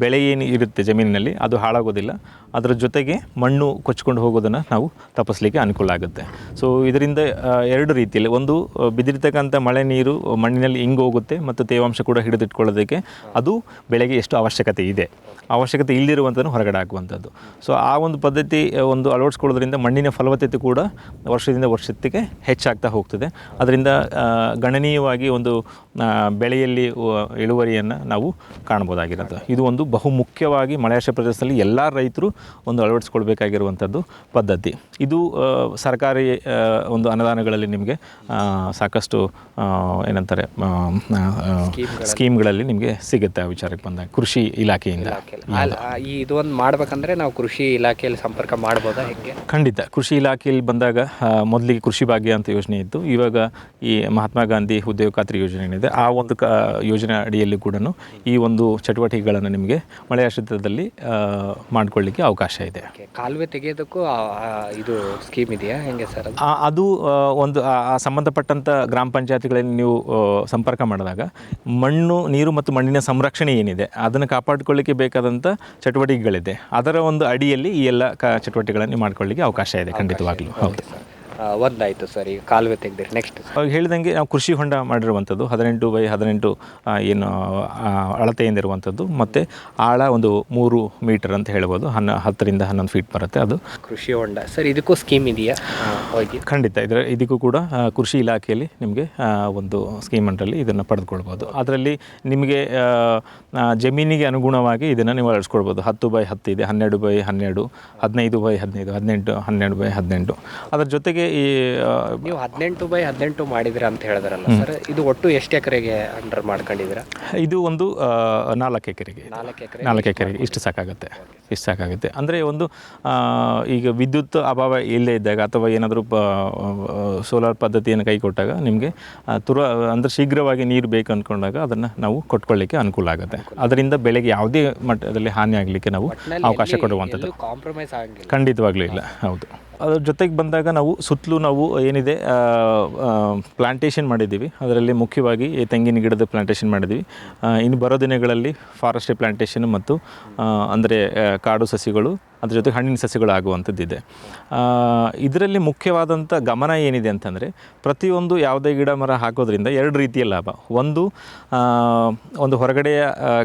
ಬೆಳೆ ಏನು ಇರುತ್ತೆ ಜಮೀನಿನಲ್ಲಿ ಅದು ಹಾಳಾಗೋದಿಲ್ಲ. ಅದರ ಜೊತೆಗೆ ಮಣ್ಣು ಕೊಚ್ಕೊಂಡು ಹೋಗೋದನ್ನು ನಾವು ತಪ್ಪಿಸ್ಲಿಕ್ಕೆ ಅನುಕೂಲ ಆಗುತ್ತೆ. ಸೊ ಇದರಿಂದ 2 ರೀತಿಯಲ್ಲಿ, ಒಂದು ಬಿದ್ದಿರ್ತಕ್ಕಂಥ ಮಳೆ ನೀರು ಮಣ್ಣಿನಲ್ಲಿ ಹೋಗುತ್ತೆ ಮತ್ತು ತೇವಾಂಶ ಕೂಡ ಹಿಡಿದಿಟ್ಕೊಳ್ಳೋದಕ್ಕೆ ಅದು ಬೆಳೆಗೆ ಎಷ್ಟು ಅವಶ್ಯಕತೆ ಇದೆ, ಅವಶ್ಯಕತೆ ಇಲ್ಲದಿರುವಂಥದ್ದು ಹೊರಗಡೆ ಹಾಕುವಂಥದ್ದು. ಸೊ ಆ ಒಂದು ಪದ್ಧತಿ ಒಂದು ಅಳವಡಿಸ್ಕೊಳ್ಳೋದ್ರಿಂದ ಮಣ್ಣಿನ ಫಲವತ್ತತೆ ಕೂಡ ವರ್ಷದಿಂದ ವರ್ಷಕ್ಕೆ ಹೆಚ್ಚಾಗ್ತಾ ಹೋಗ್ತದೆ. ಅದರಿಂದ ಗಣನೀಯವಾಗಿ ಒಂದು ಬೆಳೆಯಲ್ಲಿ ಇಳುವರಿಯನ್ನು ನಾವು ಕಾಣ್ಬೋದಾಗಿರೋದು. ಇದು ಒಂದು ಬಹುಮುಖ್ಯವಾಗಿ ಮಳೆಯಾಶ್ರಿತ ಪ್ರದೇಶದಲ್ಲಿ ಎಲ್ಲ ರೈತರು ಒಂದು ಅಳವಡಿಸ್ಕೊಳ್ಬೇಕಾಗಿರುವಂಥದ್ದು ಪದ್ಧತಿ. ಇದು ಸರ್ಕಾರಿ ಒಂದು ಅನುದಾನಗಳಲ್ಲಿ ನಿಮಗೆ ಸಾಕಷ್ಟು ಏನಂತಾರೆ ಸ್ಕೀಮ್ಗಳಲ್ಲಿ ನಿಮಗೆ ಸಿಗುತ್ತೆ. ಆ ವಿಚಾರಕ್ಕೆ ಬಂದಾಗ ಕೃಷಿ ಇಲಾಖೆಯಿಂದ ಇದು ಒಂದು ಮಾಡ್ಬೇಕಂದ್ರೆ ನಾವು ಕೃಷಿ ಇಲಾಖೆಯಲ್ಲಿ ಸಂಪರ್ಕ ಮಾಡ್ಬೋದಾ, ಹೇಗೆ? ಖಂಡಿತ. ಕೃಷಿ ಇಲಾಖೆಯಲ್ಲಿ ಬಂದಾಗ ಮೊದಲಿಗೆ ಕೃಷಿ ಭಾಗ್ಯ ಅಂತ ಯೋಜನೆ ಇತ್ತು. ಇವಾಗ ಈ ಮಹಾತ್ಮ ಗಾಂಧಿ ಉದ್ಯೋಗ ಖಾತ್ರಿ ಯೋಜನೆ ಏನಿದೆ, ಆ ಒಂದು ಯೋಜನೆ ಅಡಿಯಲ್ಲಿ ಕೂಡ ಈ ಒಂದು ಚಟುವಟಿಕೆಗಳನ್ನು ನಿಮಗೆ ಮಳೆಯಾಶ್ರಿತದಲ್ಲಿ ಮಾಡಿಕೊಳ್ಳಿಕ್ಕೆ ಅವಕಾಶ ಇದೆ. ಕಾಲುವೆ ತೆಗೆಯೋದಕ್ಕೂ ಇದು ಸ್ಕೀಮ್ ಇದೆಯಾ, ಹೆಂಗೆ ಸರ್? ಅದು ಒಂದು ಸಂಬಂಧಪಟ್ಟಂಥ ಗ್ರಾಮ ಪಂಚಾಯತ್ಗಳಲ್ಲಿ ನೀವು ಸಂಪರ್ಕ ಮಾಡಿದಾಗ ನೀರು ಮತ್ತು ಮಣ್ಣಿನ ಸಂರಕ್ಷಣೆ ಏನಿದೆ ಅದನ್ನು ಕಾಪಾಡಿಕೊಳ್ಳಿಕ್ಕೆ ಬೇಕಾದಂಥ ಚಟುವಟಿಕೆಗಳಿದೆ. ಅದರ ಒಂದು ಅಡಿಯಲ್ಲಿ ಈ ಎಲ್ಲ ಚಟುವಟಿಕೆಗಳನ್ನು ಮಾಡಿಕೊಳ್ಳಿಕ್ಕೆ ಅವಕಾಶ ಇದೆ ಖಂಡಿತವಾಗ್ಲೂ. ಹೌದು, ಒಂದಾಯಿತು ಸರ್. ಈಗ ಕಾಲುವೆ ತೆಗೆದ್ರೆ ನೆಕ್ಸ್ಟ್ ಹೇಳಿದಂಗೆ ನಾವು ಕೃಷಿ ಹೊಂಡ ಮಾಡಿರುವಂಥದ್ದು 18x18 ಏನು ಅಳತೆಯಿಂದ ಇರುವಂಥದ್ದು, ಮತ್ತು ಆಳ ಒಂದು 3 ಮೀಟರ್ ಅಂತ ಹೇಳ್ಬೋದು, 10 ರಿಂದ 11 ಫೀಟ್ ಬರುತ್ತೆ ಅದು ಕೃಷಿ ಹೊಂಡ. ಸರ್, ಇದಕ್ಕೂ ಸ್ಕೀಮ್ ಇದೆಯಾ? ಖಂಡಿತ. ಇದಕ್ಕೂ ಕೂಡ ಕೃಷಿ ಇಲಾಖೆಯಲ್ಲಿ ನಿಮಗೆ ಒಂದು ಸ್ಕೀಮ್ ಅಂಟಲ್ಲಿ ಇದನ್ನು ಪಡೆದುಕೊಳ್ಬೋದು. ಅದರಲ್ಲಿ ನಿಮಗೆ ಜಮೀನಿಗೆ ಅನುಗುಣವಾಗಿ ಇದನ್ನು ನೀವು ಅಳವಡಿಸ್ಕೊಳ್ಬೋದು. 10x10 ಇದೆ, 12x12, 15x15, 18x18. ಅದರ ಜೊತೆಗೆ ನೀವು 18x18 ಮಾಡಿದಿರ ಅಂತ ಹೇಳಿದ್ರಲ್ಲ ಸರ್, ಇದು ಒಟ್ಟು ಎಷ್ಟು ಎಕರೆಗೆ ಅಂಡರ್ ಮಾಡ್ಕೊಂಡಿದ್ದೀರಾ? ಇದು ಒಂದು 4 ಎಕರೆಗೆ. 4 ಎಕರೆಗೆ ಇಷ್ಟು ಸಾಕಾಗುತ್ತೆ. ಅಂದರೆ ಒಂದು ಈಗ ವಿದ್ಯುತ್ ಅಭಾವ ಇಲ್ಲೇ ಇದ್ದಾಗ ಅಥವಾ ಏನಾದರೂ ಸೋಲಾರ್ ಪದ್ಧತಿಯನ್ನು ಕೈಕೊಟ್ಟಾಗ ನಿಮಗೆ ಅಂದರೆ ಶೀಘ್ರವಾಗಿ ನೀರು ಬೇಕು ಅಂದ್ಕೊಂಡಾಗ ಅದನ್ನು ನಾವು ಕೊಟ್ಕೊಳ್ಳಿಕ್ಕೆ ಅನುಕೂಲ ಆಗುತ್ತೆ. ಅದರಿಂದ ಬೆಳೆಗೆ ಯಾವುದೇ ಮಟ್ಟದಲ್ಲಿ ಹಾನಿ ಆಗಲಿಕ್ಕೆ ನಾವು ಅವಕಾಶ ಕೊಡುವಂಥದ್ದು ಕಾಂಪ್ರಮೈಸ್ ಆಗಿಲ್ಲ, ಖಂಡಿತವಾಗ್ಲೂ ಇಲ್ಲ. ಹೌದು. ಅದ್ರ ಜೊತೆಗೆ ಬಂದಾಗ ನಾವು ಸುತ್ತಲೂ ನಾವು ಏನಿದೆ ಪ್ಲಾಂಟೇಷನ್ ಮಾಡಿದ್ದೀವಿ. ಅದರಲ್ಲಿ ಮುಖ್ಯವಾಗಿ ತೆಂಗಿನ ಗಿಡದ ಪ್ಲಾಂಟೇಷನ್ ಮಾಡಿದ್ದೀವಿ. ಇನ್ನು ಬರೋ ದಿನಗಳಲ್ಲಿ ಫಾರೆಸ್ಟ್ರಿ ಪ್ಲಾಂಟೇಷನ್ ಮತ್ತು ಅಂದರೆ ಕಾಡು ಸಸಿಗಳು, ಅದ್ರ ಜೊತೆಗೆ ಹಣ್ಣಿನ ಸಸ್ಯಗಳು ಆಗುವಂಥದ್ದಿದೆ. ಇದರಲ್ಲಿ ಮುಖ್ಯವಾದಂಥ ಗಮನ ಏನಿದೆ ಅಂತಂದರೆ, ಪ್ರತಿಯೊಂದು ಯಾವುದೇ ಗಿಡ ಮರ ಹಾಕೋದ್ರಿಂದ 2 ರೀತಿಯ ಲಾಭ. ಒಂದು ಹೊರಗಡೆಯ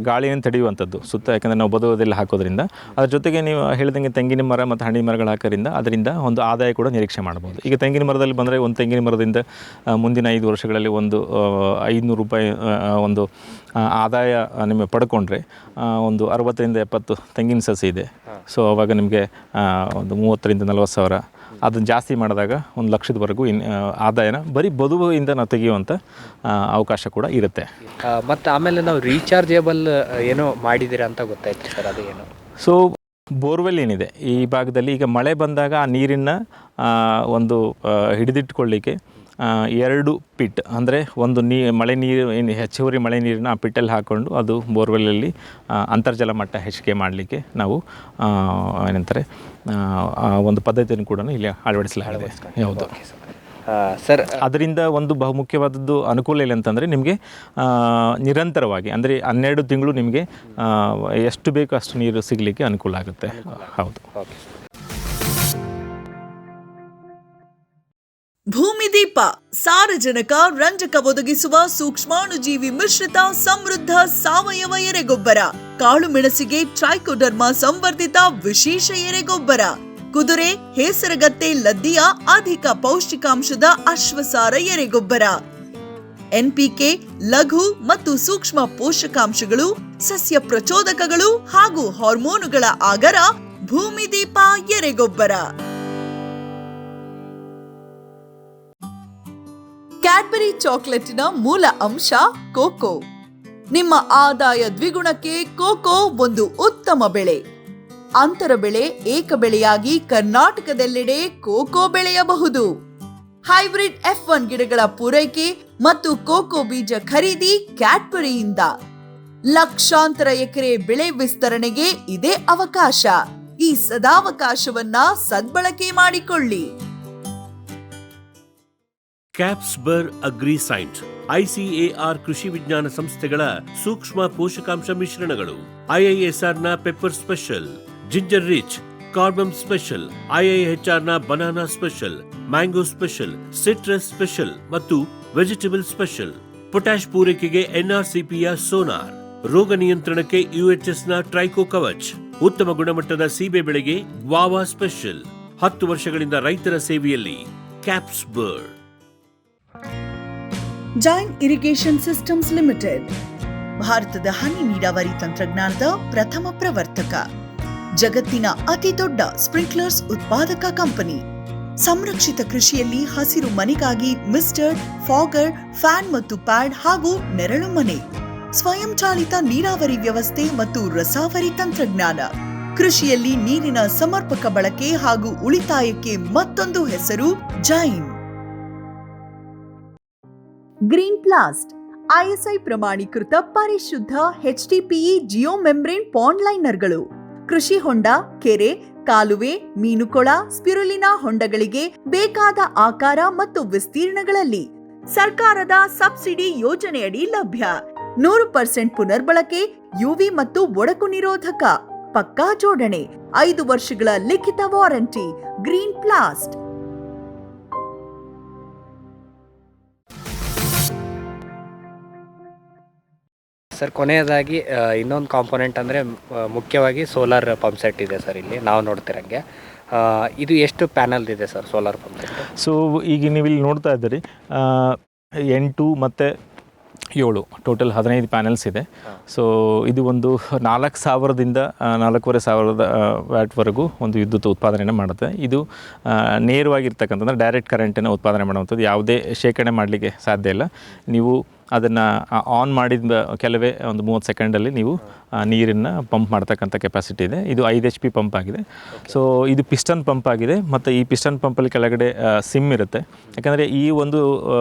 ಗಾಳಿಯನ್ನು ತಡೆಯುವಂಥದ್ದು ಸುತ್ತ, ಯಾಕಂದರೆ ನಾವು ಬದುವದಲ್ಲಿ ಹಾಕೋದ್ರಿಂದ. ಅದ್ರ ಜೊತೆಗೆ ನೀವು ಹೇಳಿದಂಗೆ ತೆಂಗಿನ ಮರ ಮತ್ತು ಹಣ್ಣಿನ ಮರಗಳು ಹಾಕೋದ್ರಿಂದ ಅದರಿಂದ ಒಂದು ಆದಾಯ ಕೂಡ ನಿರೀಕ್ಷೆ ಮಾಡ್ಬೋದು. ಈಗ ತೆಂಗಿನ ಮರದಲ್ಲಿ ಬಂದರೆ ಒಂದು ತೆಂಗಿನ ಮರದಿಂದ ಮುಂದಿನ 5 ವರ್ಷಗಳಲ್ಲಿ ಒಂದು 500 ರೂಪಾಯಿ ಒಂದು ಆದಾಯ ನಿಮಗೆ ಪಡ್ಕೊಂಡ್ರೆ ಒಂದು 60 ರಿಂದ 70 ತೆಂಗಿನ ಸಸಿ ಇದೆ. ಸೊ ಅವಾಗ ನಿಮಗೆ ಒಂದು 30 ರಿಂದ 40 ಸಾವಿರ, ಅದನ್ನು ಜಾಸ್ತಿ ಮಾಡಿದಾಗ 1 ಲಕ್ಷದವರೆಗೂ ಆದಾಯನ ಬರೀ ಬದುವಿಂದ ನಾವು ತೆಗೆಯುವಂಥ ಅವಕಾಶ ಕೂಡ ಇರುತ್ತೆ. ಮತ್ತು ಆಮೇಲೆ ನಾವು ರೀಚಾರ್ಜೇಬಲ್ ಏನೋ ಮಾಡಿದ್ದೀರಾ ಅಂತ ಗೊತ್ತಾಯ್ತು ಸರ್, ಅದು ಏನು? ಸೊ ಬೋರ್ವೆಲ್ ಏನಿದೆ ಈ ಭಾಗದಲ್ಲಿ ಈಗ ಮಳೆ ಬಂದಾಗ ಆ ನೀರಿನ ಒಂದು ಹಿಡಿದಿಟ್ಕೊಳ್ಳಿಕ್ಕೆ 2 ಪಿಟ್ ಅಂದರೆ ಒಂದು ಮಳೆ ನೀರು ಏನು ಹೆಚ್ಚುವರಿ ಮಳೆ ನೀರನ್ನು ಆ ಪಿಟ್ಟಲ್ಲಿ ಹಾಕ್ಕೊಂಡು ಅದು ಬೋರ್ವೆಲ್ಲಲ್ಲಿ ಅಂತರ್ಜಲ ಮಟ್ಟ ಹೆಚ್ಚಿಗೆ ಮಾಡಲಿಕ್ಕೆ ನಾವು ಏನಂತಾರೆ ಒಂದು ಪದ್ಧತಿಯನ್ನು ಕೂಡ ಇಲ್ಲಿ ಅಳವಡಿಸಲಾಗಿದೆ. ಹೌದು ಸರ್, ಅದರಿಂದ ಒಂದು ಬಹುಮುಖ್ಯವಾದದ್ದು ಅನುಕೂಲ ಇಲ್ಲ ಅಂತಂದರೆ ನಿಮಗೆ ನಿರಂತರವಾಗಿ ಅಂದರೆ 12 ತಿಂಗಳು ನಿಮಗೆ ಎಷ್ಟು ಬೇಕು ಅಷ್ಟು ನೀರು ಸಿಗಲಿಕ್ಕೆ ಅನುಕೂಲ ಆಗುತ್ತೆ. ಹೌದು. ಭೂಮಿದೀಪ ಸಾರಜನಕ ರಂಜಕ ಒದಗಿಸುವ ಸೂಕ್ಷ್ಮಾಣುಜೀವಿ ಮಿಶ್ರಿತ ಸಮೃದ್ಧ ಸಾವಯವ ಎರೆಗೊಬ್ಬರ, ಕಾಳು ಮೆಣಸಿಗೆ ಟ್ರೈಕೋಡರ್ಮಾ ಸಂವರ್ಧಿತ ವಿಶೇಷ ಎರೆಗೊಬ್ಬರ, ಕುದುರೆ ಹೇಸರಗತ್ತೆ ಲದ್ದಿಯ ಅಧಿಕ ಪೌಷ್ಟಿಕಾಂಶದ ಅಶ್ವಸಾರ ಎರೆಗೊಬ್ಬರ, ಎನ್ಪಿಕೆ ಲಘು ಮತ್ತು ಸೂಕ್ಷ್ಮ ಪೋಷಕಾಂಶಗಳು, ಸಸ್ಯ ಪ್ರಚೋದಕಗಳು ಹಾಗೂ ಹಾರ್ಮೋನುಗಳ ಆಗರ ಭೂಮಿದೀಪ ಎರೆಗೊಬ್ಬರ. ಕ್ಯಾಡ್ಬರಿ ಚಾಕೊಲೇಟಿನ ಮೂಲ ಅಂಶ ಕೋಕೋ. ನಿಮ್ಮ ಆದಾಯ ದ್ವಿಗುಣಕ್ಕೆ ಕೋಕೋ ಒಂದು ಉತ್ತಮ ಬೆಳೆ. ಅಂತರ ಬೆಳೆ, ಏಕ ಬೆಳೆಯಾಗಿ ಕರ್ನಾಟಕದೆಲ್ಲೆಡೆ ಕೋಕೋ ಬೆಳೆಯಬಹುದು. ಹೈಬ್ರಿಡ್ F1 ಗಿಡಗಳ ಪೂರೈಕೆ ಮತ್ತು ಕೋಕೋ ಬೀಜ ಖರೀದಿ ಕ್ಯಾಡ್ಬರಿಯಿಂದ. ಲಕ್ಷಾಂತರ ಎಕರೆ ಬೆಳೆ ವಿಸ್ತರಣೆಗೆ ಇದೇ ಅವಕಾಶ. ಈ ಸದಾವಕಾಶವನ್ನ ಸದ್ಬಳಕೆ ಮಾಡಿಕೊಳ್ಳಿ. ಕ್ಯಾಪ್ಸ್ಬರ್ ಅಗ್ರಿಸೈನ್ಸ್, ICAR ಕೃಷಿ ವಿಜ್ಞಾನ ಸಂಸ್ಥೆಗಳ ಸೂಕ್ಷ್ಮ ಪೋಷಕಾಂಶ ಮಿಶ್ರಣಗಳು, IISRನ ಪೆಪ್ಪರ್ ಸ್ಪೆಷಲ್, ಜಿಂಜರ್ ರಿಚ್, ಕಾರ್ಬಮ್ ಸ್ಪೆಷಲ್, IIHRನ banana special, mango special, citrus special ಮತ್ತು ವೆಜಿಟೇಬಲ್ ಸ್ಪೆಷಲ್. ಪೊಟ್ಯಾಶ್ ಪೂರೈಕೆಗೆ NRCPಯ ಸೋನಾರ್, ರೋಗ ನಿಯಂತ್ರಣಕ್ಕೆ UHSನ ಟ್ರೈಕೋ ಕವಚ್, ಉತ್ತಮ ಗುಣಮಟ್ಟದ ಸೀಬೆ ಬೆಳೆಗೆ ಗ್ವಾವಾ ಸ್ಪೆಷಲ್. 10 ವರ್ಷಗಳಿಂದ ರೈತರ ಸೇವೆಯಲ್ಲಿ ಕ್ಯಾಪ್ಸ್ಬರ್ಡ್. ಜೈನ್ ಇರಿಗೇಷನ್ ಸಿಸ್ಟಮ್ಸ್ ಲಿಮಿಟೆಡ್ ಭಾರತದ ಹನಿ ನೀರಾವರಿ ತಂತ್ರಜ್ಞಾನದ ಪ್ರಥಮ ಪ್ರವರ್ತಕ, ಜಗತ್ತಿನ ಅತಿ ದೊಡ್ಡ ಸ್ಪ್ರಿಂಕ್ಲರ್ಸ್ ಉತ್ಪಾದಕ ಕಂಪನಿ. ಸಂರಕ್ಷಿತ ಕೃಷಿಯಲ್ಲಿ ಹಸಿರು ಮನೆಗಾಗಿ ಮಿಸ್ಟರ್, ಫಾಗರ್, ಫ್ಯಾನ್ ಮತ್ತು ಪ್ಯಾಡ್ ಹಾಗೂ ನೆರಳು ಮನೆ, ಸ್ವಯಂ ಚಾಲಿತ ನೀರಾವರಿ ವ್ಯವಸ್ಥೆ ಮತ್ತು ರಸಾವರಿ ತಂತ್ರಜ್ಞಾನ. ಕೃಷಿಯಲ್ಲಿ ನೀರಿನ ಸಮರ್ಪಕ ಬಳಕೆ ಹಾಗೂ ಉಳಿತಾಯಕ್ಕೆ ಮತ್ತೊಂದು ಹೆಸರು ಜೈನ್. ಗ್ರೀನ್ ಪ್ಲಾಸ್ಟ್ ISI ಪ್ರಮಾಣೀಕೃತ ಪರಿಶುದ್ಧ HDPE ಜಿಯೋ ಮೆಂಬ್ರೇನ್ ಪಾಂಡ್ ಲೈನರ್ಗಳು. ಕೃಷಿ ಹೊಂಡ, ಕೆರೆ, ಕಾಲುವೆ, ಮೀನುಕೊಳ, ಸ್ಪಿರುಲಿನಾ ಹೊಂಡಗಳಿಗೆ ಬೇಕಾದ ಆಕಾರ ಮತ್ತು ವಿಸ್ತೀರ್ಣಗಳಲ್ಲಿ ಸರ್ಕಾರದ ಸಬ್ಸಿಡಿ ಯೋಜನೆಯಡಿ ಲಭ್ಯ. 100% ಪುನರ್ಬಳಕೆ, UV ಮತ್ತು ಒಡಕು ನಿರೋಧಕ, ಪಕ್ಕಾ ಜೋಡಣೆ, 5 ವರ್ಷಗಳ ಲಿಖಿತ ವಾರಂಟಿ. ಗ್ರೀನ್ ಪ್ಲಾಸ್ಟ್. ಸರ್, ಕೊನೆಯದಾಗಿ ಇನ್ನೊಂದು ಕಾಂಪೊನೆಂಟ್ ಅಂದರೆ ಮುಖ್ಯವಾಗಿ ಸೋಲಾರ್ ಪಂಪ್ ಸೆಟ್ ಇದೆ ಸರ್. ಇಲ್ಲಿ ನಾವು ನೋಡ್ತಿರಂಗೆ ಇದು ಎಷ್ಟು ಪ್ಯಾನಲ್ ಇದೆ sir solar pump set? So ಈಗ ನೀವು ಇಲ್ಲಿ ನೋಡ್ತಾ ಇದ್ದೀರಿ 8 ಮತ್ತು 7 ಟೋಟಲ್ 15 ಪ್ಯಾನಲ್ಸ್ ಇದೆ. ಸೊ ಇದು ಒಂದು 4,000ದಿಂದ 4,500 ವ್ಯಾಟ್ವರೆಗೂ ಒಂದು ವಿದ್ಯುತ್ ಉತ್ಪಾದನೆಯನ್ನು ಮಾಡುತ್ತೆ. ಇದು ನೇರವಾಗಿರ್ತಕ್ಕಂಥದ್ದು ಡೈರೆಕ್ಟ್ ಕರೆಂಟನ್ನು ಉತ್ಪಾದನೆ ಮಾಡುವಂಥದ್ದು. ಯಾವುದೇ ಶೇಖರಣೆ ಮಾಡಲಿಕ್ಕೆ ಸಾಧ್ಯ ಇಲ್ಲ. ನೀವು ಅದನ್ನು ಆನ್ ಮಾಡಿದ ಕೆಲವೇ ಒಂದು 30 ಸೆಕೆಂಡಲ್ಲಿ ನೀವು ನೀರನ್ನು ಪಂಪ್ ಮಾಡ್ತಕ್ಕಂಥ ಕೆಪಾಸಿಟಿ ಇದೆ. ಇದು 5 HP ಪಂಪ್ ಆಗಿದೆ. ಸೊ ಇದು ಪಿಸ್ಟನ್ ಪಂಪ್ ಆಗಿದೆ ಮತ್ತು ಈ ಪಿಸ್ಟನ್ ಪಂಪಲ್ಲಿ ಕೆಳಗಡೆ ಸಿಮ್ ಇರುತ್ತೆ. ಯಾಕಂದರೆ ಈ ಒಂದು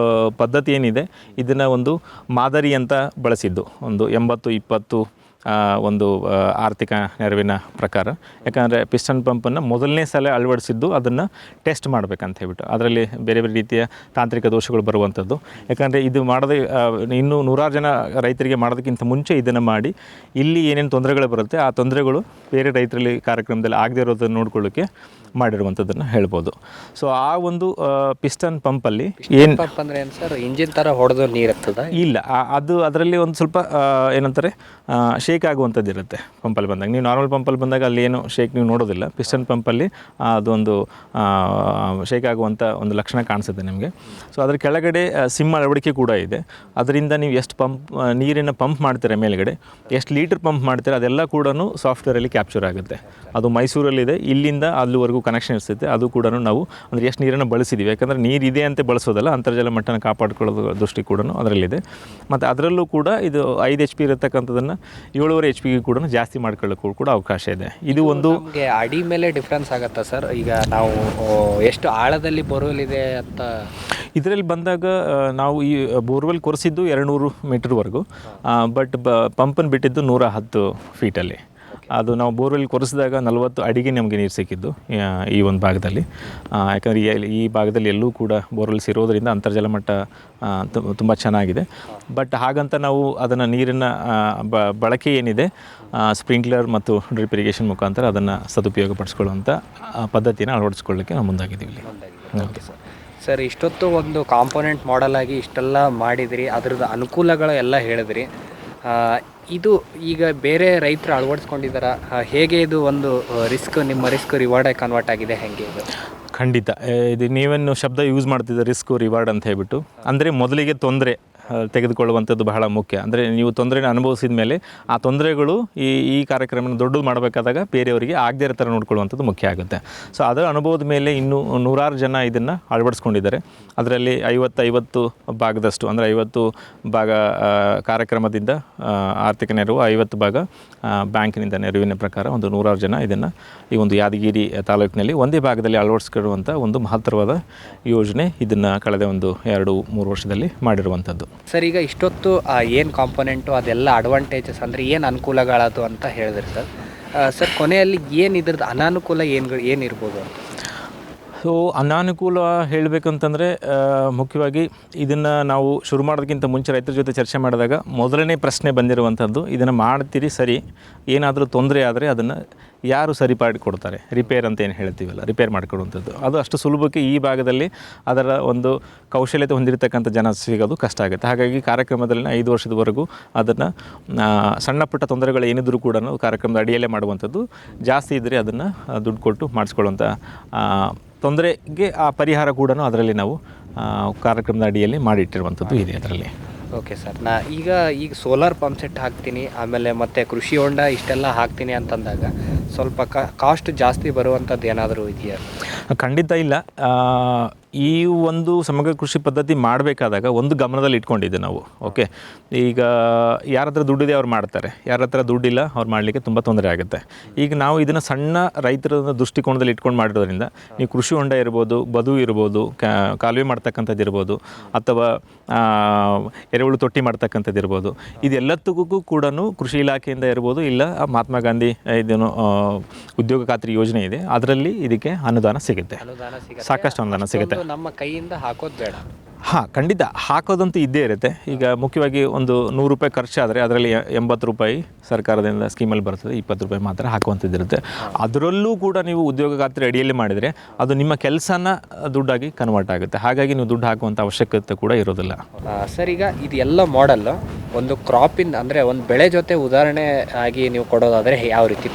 ಪದ್ಧತಿ ಏನಿದೆ ಇದನ್ನು ಒಂದು ಮಾದರಿ ಅಂತ ಬಳಸಿದ್ದು, ಒಂದು 80-20 ಒಂದು ಆರ್ಥಿಕ ನೆರವಿನ ಪ್ರಕಾರ. ಯಾಕಂದರೆ ಪಿಸ್ಟನ್ ಪಂಪನ್ನು ಮೊದಲನೇ ಸಲ ಅಳವಡಿಸಿದ್ದು ಅದನ್ನು ಟೆಸ್ಟ್ ಮಾಡಬೇಕಂತ ಹೇಳ್ಬಿಟ್ಟು. ಅದರಲ್ಲಿ ಬೇರೆ ಬೇರೆ ರೀತಿಯ ತಾಂತ್ರಿಕ ದೋಷಗಳು ಬರುವಂಥದ್ದು. ಯಾಕಂದರೆ ಇದು ಮಾಡದೆ ಇನ್ನೂ 100 ಜನ ರೈತರಿಗೆ ಮಾಡೋದಕ್ಕಿಂತ ಮುಂಚೆ ಇದನ್ನು ಮಾಡಿ ಇಲ್ಲಿ ಏನೇನು ತೊಂದರೆಗಳು ಬರುತ್ತೆ ಆ ತೊಂದರೆಗಳು ಬೇರೆ ರೈತರಲ್ಲಿ ಕಾರ್ಯಕ್ರಮದಲ್ಲಿ ಆಗದೇ ಇರೋದನ್ನು ನೋಡ್ಕೊಳ್ಳೋಕ್ಕೆ ಮಾಡಿರುವಂಥದ್ದನ್ನು ಹೇಳ್ಬೋದು. ಸೊ ಆ ಒಂದು ಪಿಸ್ಟನ್ ಪಂಪಲ್ಲಿ ಏನು ಪಂಪ್ ಅಂದರೆ ಏನು ಸರ್? ಇಂಜಿನ್ ಥರ ಹೊಡೆದು ನೀರು ಆಗ್ತದ? ಇಲ್ಲ, ಅದು ಅದರಲ್ಲಿ ಒಂದು ಸ್ವಲ್ಪ ಏನಂತಾರೆ ಶೇಕ್ ಆಗುವಂಥದ್ದು ಇರುತ್ತೆ ಪಂಪಲ್ಲಿ ಬಂದಾಗ. ನೀವು ನಾರ್ಮಲ್ ಪಂಪಲ್ಲಿ ಬಂದಾಗ ಅಲ್ಲಿ ಏನು ಶೇಕ್ ನೀವು ನೋಡೋದಿಲ್ಲ. ಪಿಸ್ಟನ್ ಪಂಪಲ್ಲಿ ಅದೊಂದು ಶೇಕ್ ಆಗುವಂಥ ಒಂದು ಲಕ್ಷಣ ಕಾಣಿಸುತ್ತೆ ನಿಮಗೆ. ಸೊ ಅದ್ರ ಕೆಳಗಡೆ ಸಿಮ್ ಅಳವಡಿಕೆ ಕೂಡ ಇದೆ. ಅದರಿಂದ ನೀವು ಎಷ್ಟು ನೀರಿನ ಪಂಪ್ ಮಾಡ್ತೀರಾ ಮೇಲ್ಗಡೆ, ಎಷ್ಟು ಲೀಟರ್ ಪಂಪ್ ಮಾಡ್ತೀರಾ ಅದೆಲ್ಲ ಕೂಡ ಸಾಫ್ಟ್ವೇರಲ್ಲಿ ಕ್ಯಾಪ್ಚರ್ ಆಗುತ್ತೆ. ಅದು ಮೈಸೂರಲ್ಲಿದೆ, ಇಲ್ಲಿಂದ ಅಲ್ಲಿವರೆಗೂ ಕನೆಕ್ಷನ್ ಇರ್ತೈತೆ. ಅದು ಕೂಡ ನಾವು ಅಂದರೆ ಎಷ್ಟು ನೀರನ್ನು ಬಳಸಿದ್ದೀವಿ, ಯಾಕಂದರೆ ನೀರಿದೆ ಅಂತ ಬಳಸೋದಲ್ಲ, ಅಂತರ್ಜಲ ಮಟ್ಟನ ಕಾಪಾಡ್ಕೊಳ್ಳೋದು ದೃಷ್ಟಿ ಕೂಡ ಅದರಲ್ಲಿದೆ. ಮತ್ತು ಅದರಲ್ಲೂ ಕೂಡ ಇದು 5 HP ಇರತಕ್ಕಂಥದ್ದನ್ನು 7.5 HP ಕೂಡ ಜಾಸ್ತಿ ಮಾಡ್ಕೊಳ್ಳೋಕ್ಕೂ ಕೂಡ ಅವಕಾಶ ಇದೆ. ಇದು ಒಂದು ನಮಗೆ ಅಡಿ ಮೇಲೆ ಡಿಫ್ರೆನ್ಸ್ ಆಗುತ್ತಾ ಸರ್? ಈಗ ನಾವು ಎಷ್ಟು ಆಳದಲ್ಲಿ ಬೋರ್ವೆಲ್ ಇದೆ ಅಂತ ಇದರಲ್ಲಿ ಬಂದಾಗ ನಾವು ಈ ಬೋರ್ವೆಲ್ ಕೊರೆಸಿದ್ದು 200 ಮೀಟರ್ವರೆಗೂ, ಬಟ್ ಪಂಪನ್ನು ಬಿಟ್ಟಿದ್ದು 110 ಫೀಟಲ್ಲಿ. ಅದು ನಾವು ಬೋರ್ವೆಲ್ ಕೊರೆಸಿದಾಗ 40 ಅಡಿಗೆ ನಮಗೆ ನೀರು ಸಿಕ್ಕಿದ್ದು ಈ ಒಂದು ಭಾಗದಲ್ಲಿ. ಯಾಕಂದರೆ ಈ ಭಾಗದಲ್ಲಿ ಎಲ್ಲೂ ಕೂಡ ಬೋರ್ವೆಲ್ಸ್ ಇರೋದರಿಂದ ಅಂತರ್ಜಲ ಮಟ್ಟ ತುಂಬ ಚೆನ್ನಾಗಿದೆ. ಬಟ್ ಹಾಗಂತ ನಾವು ಅದನ್ನು ನೀರಿನ ಬಳಕೆ ಏನಿದೆ ಸ್ಪ್ರಿಂಕ್ಲರ್ ಮತ್ತು ಡ್ರಿಪ್ ಇರಿಗೇಷನ್ ಮುಖಾಂತರ ಅದನ್ನು ಸದುಪಯೋಗಪಡಿಸ್ಕೊಳ್ಳುವಂಥ ಪದ್ಧತಿನ ಅಳವಡಿಸ್ಕೊಳ್ಳಿಕ್ಕೆ ನಾವು ಮುಂದಾಗಿದ್ದೀವಿ ಇಲ್ಲಿ. ಓಕೆ ಸರ್, ಇಷ್ಟೊತ್ತು ಒಂದು ಕಾಂಪೋನೆಂಟ್ ಮಾಡೆಲ್ ಆಗಿ ಇಷ್ಟೆಲ್ಲ ಮಾಡಿದಿರಿ, ಅದರದ್ದು ಅನುಕೂಲಗಳು ಎಲ್ಲ ಹೇಳಿದ್ರಿ. ಇದು ಈಗ ಬೇರೆ ರೈತರು ಅಳವಡಿಸ್ಕೊಂಡಿದ್ದಾರ, ಹೇಗೆ ಇದು ಒಂದು ನಿಮ್ಮ ರಿಸ್ಕ್ ರಿವಾರ್ಡಾಗಿ ಕನ್ವರ್ಟ್ ಆಗಿದೆ, ಹೇಗೆ ಇದು? ಖಂಡಿತ ಇದು ನೀವೇನು ಶಬ್ದ ಯೂಸ್ ಮಾಡ್ತಿದ್ದ ರಿಸ್ಕ್ ರಿವಾರ್ಡ್ ಅಂತ ಹೇಳ್ಬಿಟ್ಟು, ಅಂದರೆ ಮೊದಲಿಗೆ ತೊಂದರೆ ತೆಗೆದುಕೊಳ್ಳುವಂಥದ್ದು ಬಹಳ ಮುಖ್ಯ. ಅಂದರೆ ನೀವು ತೊಂದರೆನ ಅನುಭವಿಸಿದ ಮೇಲೆ ಆ ತೊಂದರೆಗಳು ಈ ಕಾರ್ಯಕ್ರಮನ ದೊಡ್ಡದು ಮಾಡಬೇಕಾದಾಗ ಬೇರೆಯವರಿಗೆ ಆಗದೇ ಇರೋ ಥರ ನೋಡ್ಕೊಳ್ಳುವಂಥದ್ದು ಮುಖ್ಯ ಆಗುತ್ತೆ. ಸೊ ಅದರ ಅನುಭವದ ಮೇಲೆ ಇನ್ನೂ 100 ಜನ ಇದನ್ನು ಅಳವಡಿಸ್ಕೊಂಡಿದ್ದಾರೆ. ಅದರಲ್ಲಿ 50 ಭಾಗದಷ್ಟು, ಅಂದರೆ 50 ಭಾಗ ಕಾರ್ಯಕ್ರಮದಿಂದ ಆರ್ಥಿಕ ನೆರವು, 50 ಭಾಗ ಬ್ಯಾಂಕಿನಿಂದ ನೆರವಿನ ಪ್ರಕಾರ ಒಂದು 100 ಜನ ಇದನ್ನು ಈ ಒಂದು ಯಾದಗಿರಿ ತಾಲೂಕಿನಲ್ಲಿ ಒಂದೇ ಭಾಗದಲ್ಲಿ ಅಳವಡಿಸ್ಕೊಳ್ಳುವಂಥ ಒಂದು ಮಹತ್ತರವಾದ ಯೋಜನೆ. ಇದನ್ನು ಕಳೆದ ಒಂದು 2-3 ವರ್ಷದಲ್ಲಿ ಮಾಡಿರುವಂಥದ್ದು. ಸರ್, ಈಗ ಇಷ್ಟೊತ್ತು ಏನು ಕಾಂಪೋನೆಂಟು ಅದೆಲ್ಲ ಅಡ್ವಾಂಟೇಜಸ್ ಅಂದರೆ ಏನು ಅನುಕೂಲಗಳದು ಅಂತ ಹೇಳಿದ್ರಿ ಸರ್. ಸರ್, ಕೊನೆಯಲ್ಲಿ ಏನು ಇದ್ರದ್ದು ಅನಾನುಕೂಲ ಏನಿರ್ಬೋದು ಅಂತ? ಸೊ ಅನಾನುಕೂಲ ಹೇಳಬೇಕಂತಂದರೆ ಮುಖ್ಯವಾಗಿ ಇದನ್ನು ನಾವು ಶುರು ಮಾಡೋದಕ್ಕಿಂತ ಮುಂಚೆ ರೈತರ ಜೊತೆ ಚರ್ಚೆ ಮಾಡಿದಾಗ ಮೊದಲನೇ ಪ್ರಶ್ನೆ ಬಂದಿರುವಂಥದ್ದು, ಇದನ್ನು ಮಾಡ್ತೀರಿ ಸರಿ, ಏನಾದರೂ ತೊಂದರೆ ಆದರೆ ಅದನ್ನು ಯಾರು ಸರಿಪಾಡಿ ಕೊಡ್ತಾರೆ? ರಿಪೇರ್ ಅಂತ ಏನು ಹೇಳ್ತೀವಲ್ಲ, ರಿಪೇರ್ ಮಾಡಿಕೊಡುವಂಥದ್ದು. ಅದು ಅಷ್ಟು ಸುಲಭಕ್ಕೆ ಈ ಭಾಗದಲ್ಲಿ ಅದರ ಒಂದು ಕೌಶಲ್ಯತೆ ಹೊಂದಿರತಕ್ಕಂಥ ಜನ ಸಿಗೋದು ಕಷ್ಟ ಆಗುತ್ತೆ. ಹಾಗಾಗಿ ಕಾರ್ಯಕ್ರಮದಲ್ಲಿ 5 ವರ್ಷದವರೆಗೂ ಅದನ್ನು ಸಣ್ಣ ಪುಟ್ಟ ತೊಂದರೆಗಳು ಏನಿದ್ರೂ ಕೂಡ ಕಾರ್ಯಕ್ರಮದ ಅಡಿಯಲ್ಲೇ ಮಾಡುವಂಥದ್ದು. ಜಾಸ್ತಿ ಇದ್ದರೆ ಅದನ್ನು ದುಡ್ಡು ಕೊಟ್ಟು ಮಾಡಿಸ್ಕೊಳ್ಳುವಂಥ ತೊಂದರೆಗೆ ಆ ಪರಿಹಾರ ಕೂಡ ಅದರಲ್ಲಿ ನಾವು ಕಾರ್ಯಕ್ರಮದ ಅಡಿಯಲ್ಲಿ ಮಾಡಿಟ್ಟಿರುವಂಥದ್ದು ಇದೆ ಅದರಲ್ಲಿ. ಓಕೆ ಸರ್, ಈಗ ಸೋಲಾರ್ ಪಂಪ್ ಸೆಟ್ ಹಾಕ್ತೀನಿ, ಆಮೇಲೆ ಮತ್ತು ಕೃಷಿ ಹೊಂಡ ಇಷ್ಟೆಲ್ಲ ಹಾಕ್ತೀನಿ ಅಂತಂದಾಗ ಸ್ವಲ್ಪ ಕಾಸ್ಟ್ ಜಾಸ್ತಿ ಬರುವಂಥದ್ದು ಏನಾದರೂ ಇದೆಯಾ? ಖಂಡಿತ ಇಲ್ಲ. ಈ ಒಂದು ಸಮಗ್ರ ಕೃಷಿ ಪದ್ಧತಿ ಮಾಡಬೇಕಾದಾಗ ಒಂದು ಗಮನದಲ್ಲಿ ಇಟ್ಕೊಂಡಿದ್ದೆ ನಾವು. ಓಕೆ, ಈಗ ಯಾರ ಹತ್ರ ದುಡ್ಡಿದೆ ಅವ್ರು ಮಾಡ್ತಾರೆ, ಯಾರ ಹತ್ರ ದುಡ್ಡಿಲ್ಲ ಅವ್ರು ಮಾಡಲಿಕ್ಕೆ ತುಂಬ ತೊಂದರೆ ಆಗುತ್ತೆ. ಈಗ ನಾವು ಇದನ್ನು ಸಣ್ಣ ರೈತರ ದೃಷ್ಟಿಕೋನದಲ್ಲಿ ಇಟ್ಕೊಂಡು ಮಾಡಿರೋದ್ರಿಂದ ನೀವು ಕೃಷಿ ಹೊಂಡ ಇರ್ಬೋದು, ಬದು ಇರ್ಬೋದು, ಕಾಲುವೆ ಮಾಡ್ತಕ್ಕಂಥದ್ದು ಇರ್ಬೋದು, ಅಥವಾ ಎರೆಹುಳು ತೊಟ್ಟಿ ಮಾಡ್ತಕ್ಕಂಥದ್ದು ಇರ್ಬೋದು, ಇದೆಲ್ಲದಕ್ಕೂ ಕೂಡ ಕೃಷಿ ಇಲಾಖೆಯಿಂದ ಇರ್ಬೋದು, ಇಲ್ಲ ಮಹಾತ್ಮ ಗಾಂಧಿ ಇದೇನು ಉದ್ಯೋಗ ಖಾತ್ರಿ ಯೋಜನೆ ಇದೆ, ಅದರಲ್ಲಿ ಇದಕ್ಕೆ ಅನುದಾನ ಸಿಗುತ್ತೆ, ಸಾಕಷ್ಟು ಅನುದಾನ ಸಿಗುತ್ತೆ. ನಮ್ಮ ಕೈಯಿಂದ ಹಾಕೋದು ಬೇಡ. ಹಾಂ, ಖಂಡಿತ ಹಾಕೋದಂತೂ ಇದ್ದೇ ಇರುತ್ತೆ. ಈಗ ಮುಖ್ಯವಾಗಿ ಒಂದು 100 ರೂಪಾಯಿ ಖರ್ಚಾದರೆ ಅದರಲ್ಲಿ 80 ರೂಪಾಯಿ ಸರ್ಕಾರದಿಂದ ಸ್ಕೀಮಲ್ಲಿ ಬರ್ತದೆ, 20 ರೂಪಾಯಿ ಮಾತ್ರ ಹಾಕುವಂಥದ್ದು ಇರುತ್ತೆ. ಅದರಲ್ಲೂ ಕೂಡ ನೀವು ಉದ್ಯೋಗ ಖಾತ್ರಿ ಅಡಿಯಲ್ಲಿ ಮಾಡಿದರೆ ಅದು ನಿಮ್ಮ ಕೆಲಸನ ದುಡ್ಡಾಗಿ ಕನ್ವರ್ಟ್ ಆಗುತ್ತೆ. ಹಾಗಾಗಿ ನೀವು ದುಡ್ಡು ಹಾಕುವಂಥ ಅವಶ್ಯಕತೆ ಕೂಡ ಇರೋದಿಲ್ಲ. ಸರ್, ಈಗ ಇದೆಲ್ಲ ಮಾಡೆಲ್ ಒಂದು ಕ್ರಾಪಿಂದ, ಅಂದರೆ ಒಂದು ಬೆಳೆ ಜೊತೆ ಉದಾಹರಣೆ ಆಗಿ ನೀವು ಕೊಡೋದಾದರೆ ಯಾವ ರೀತಿ?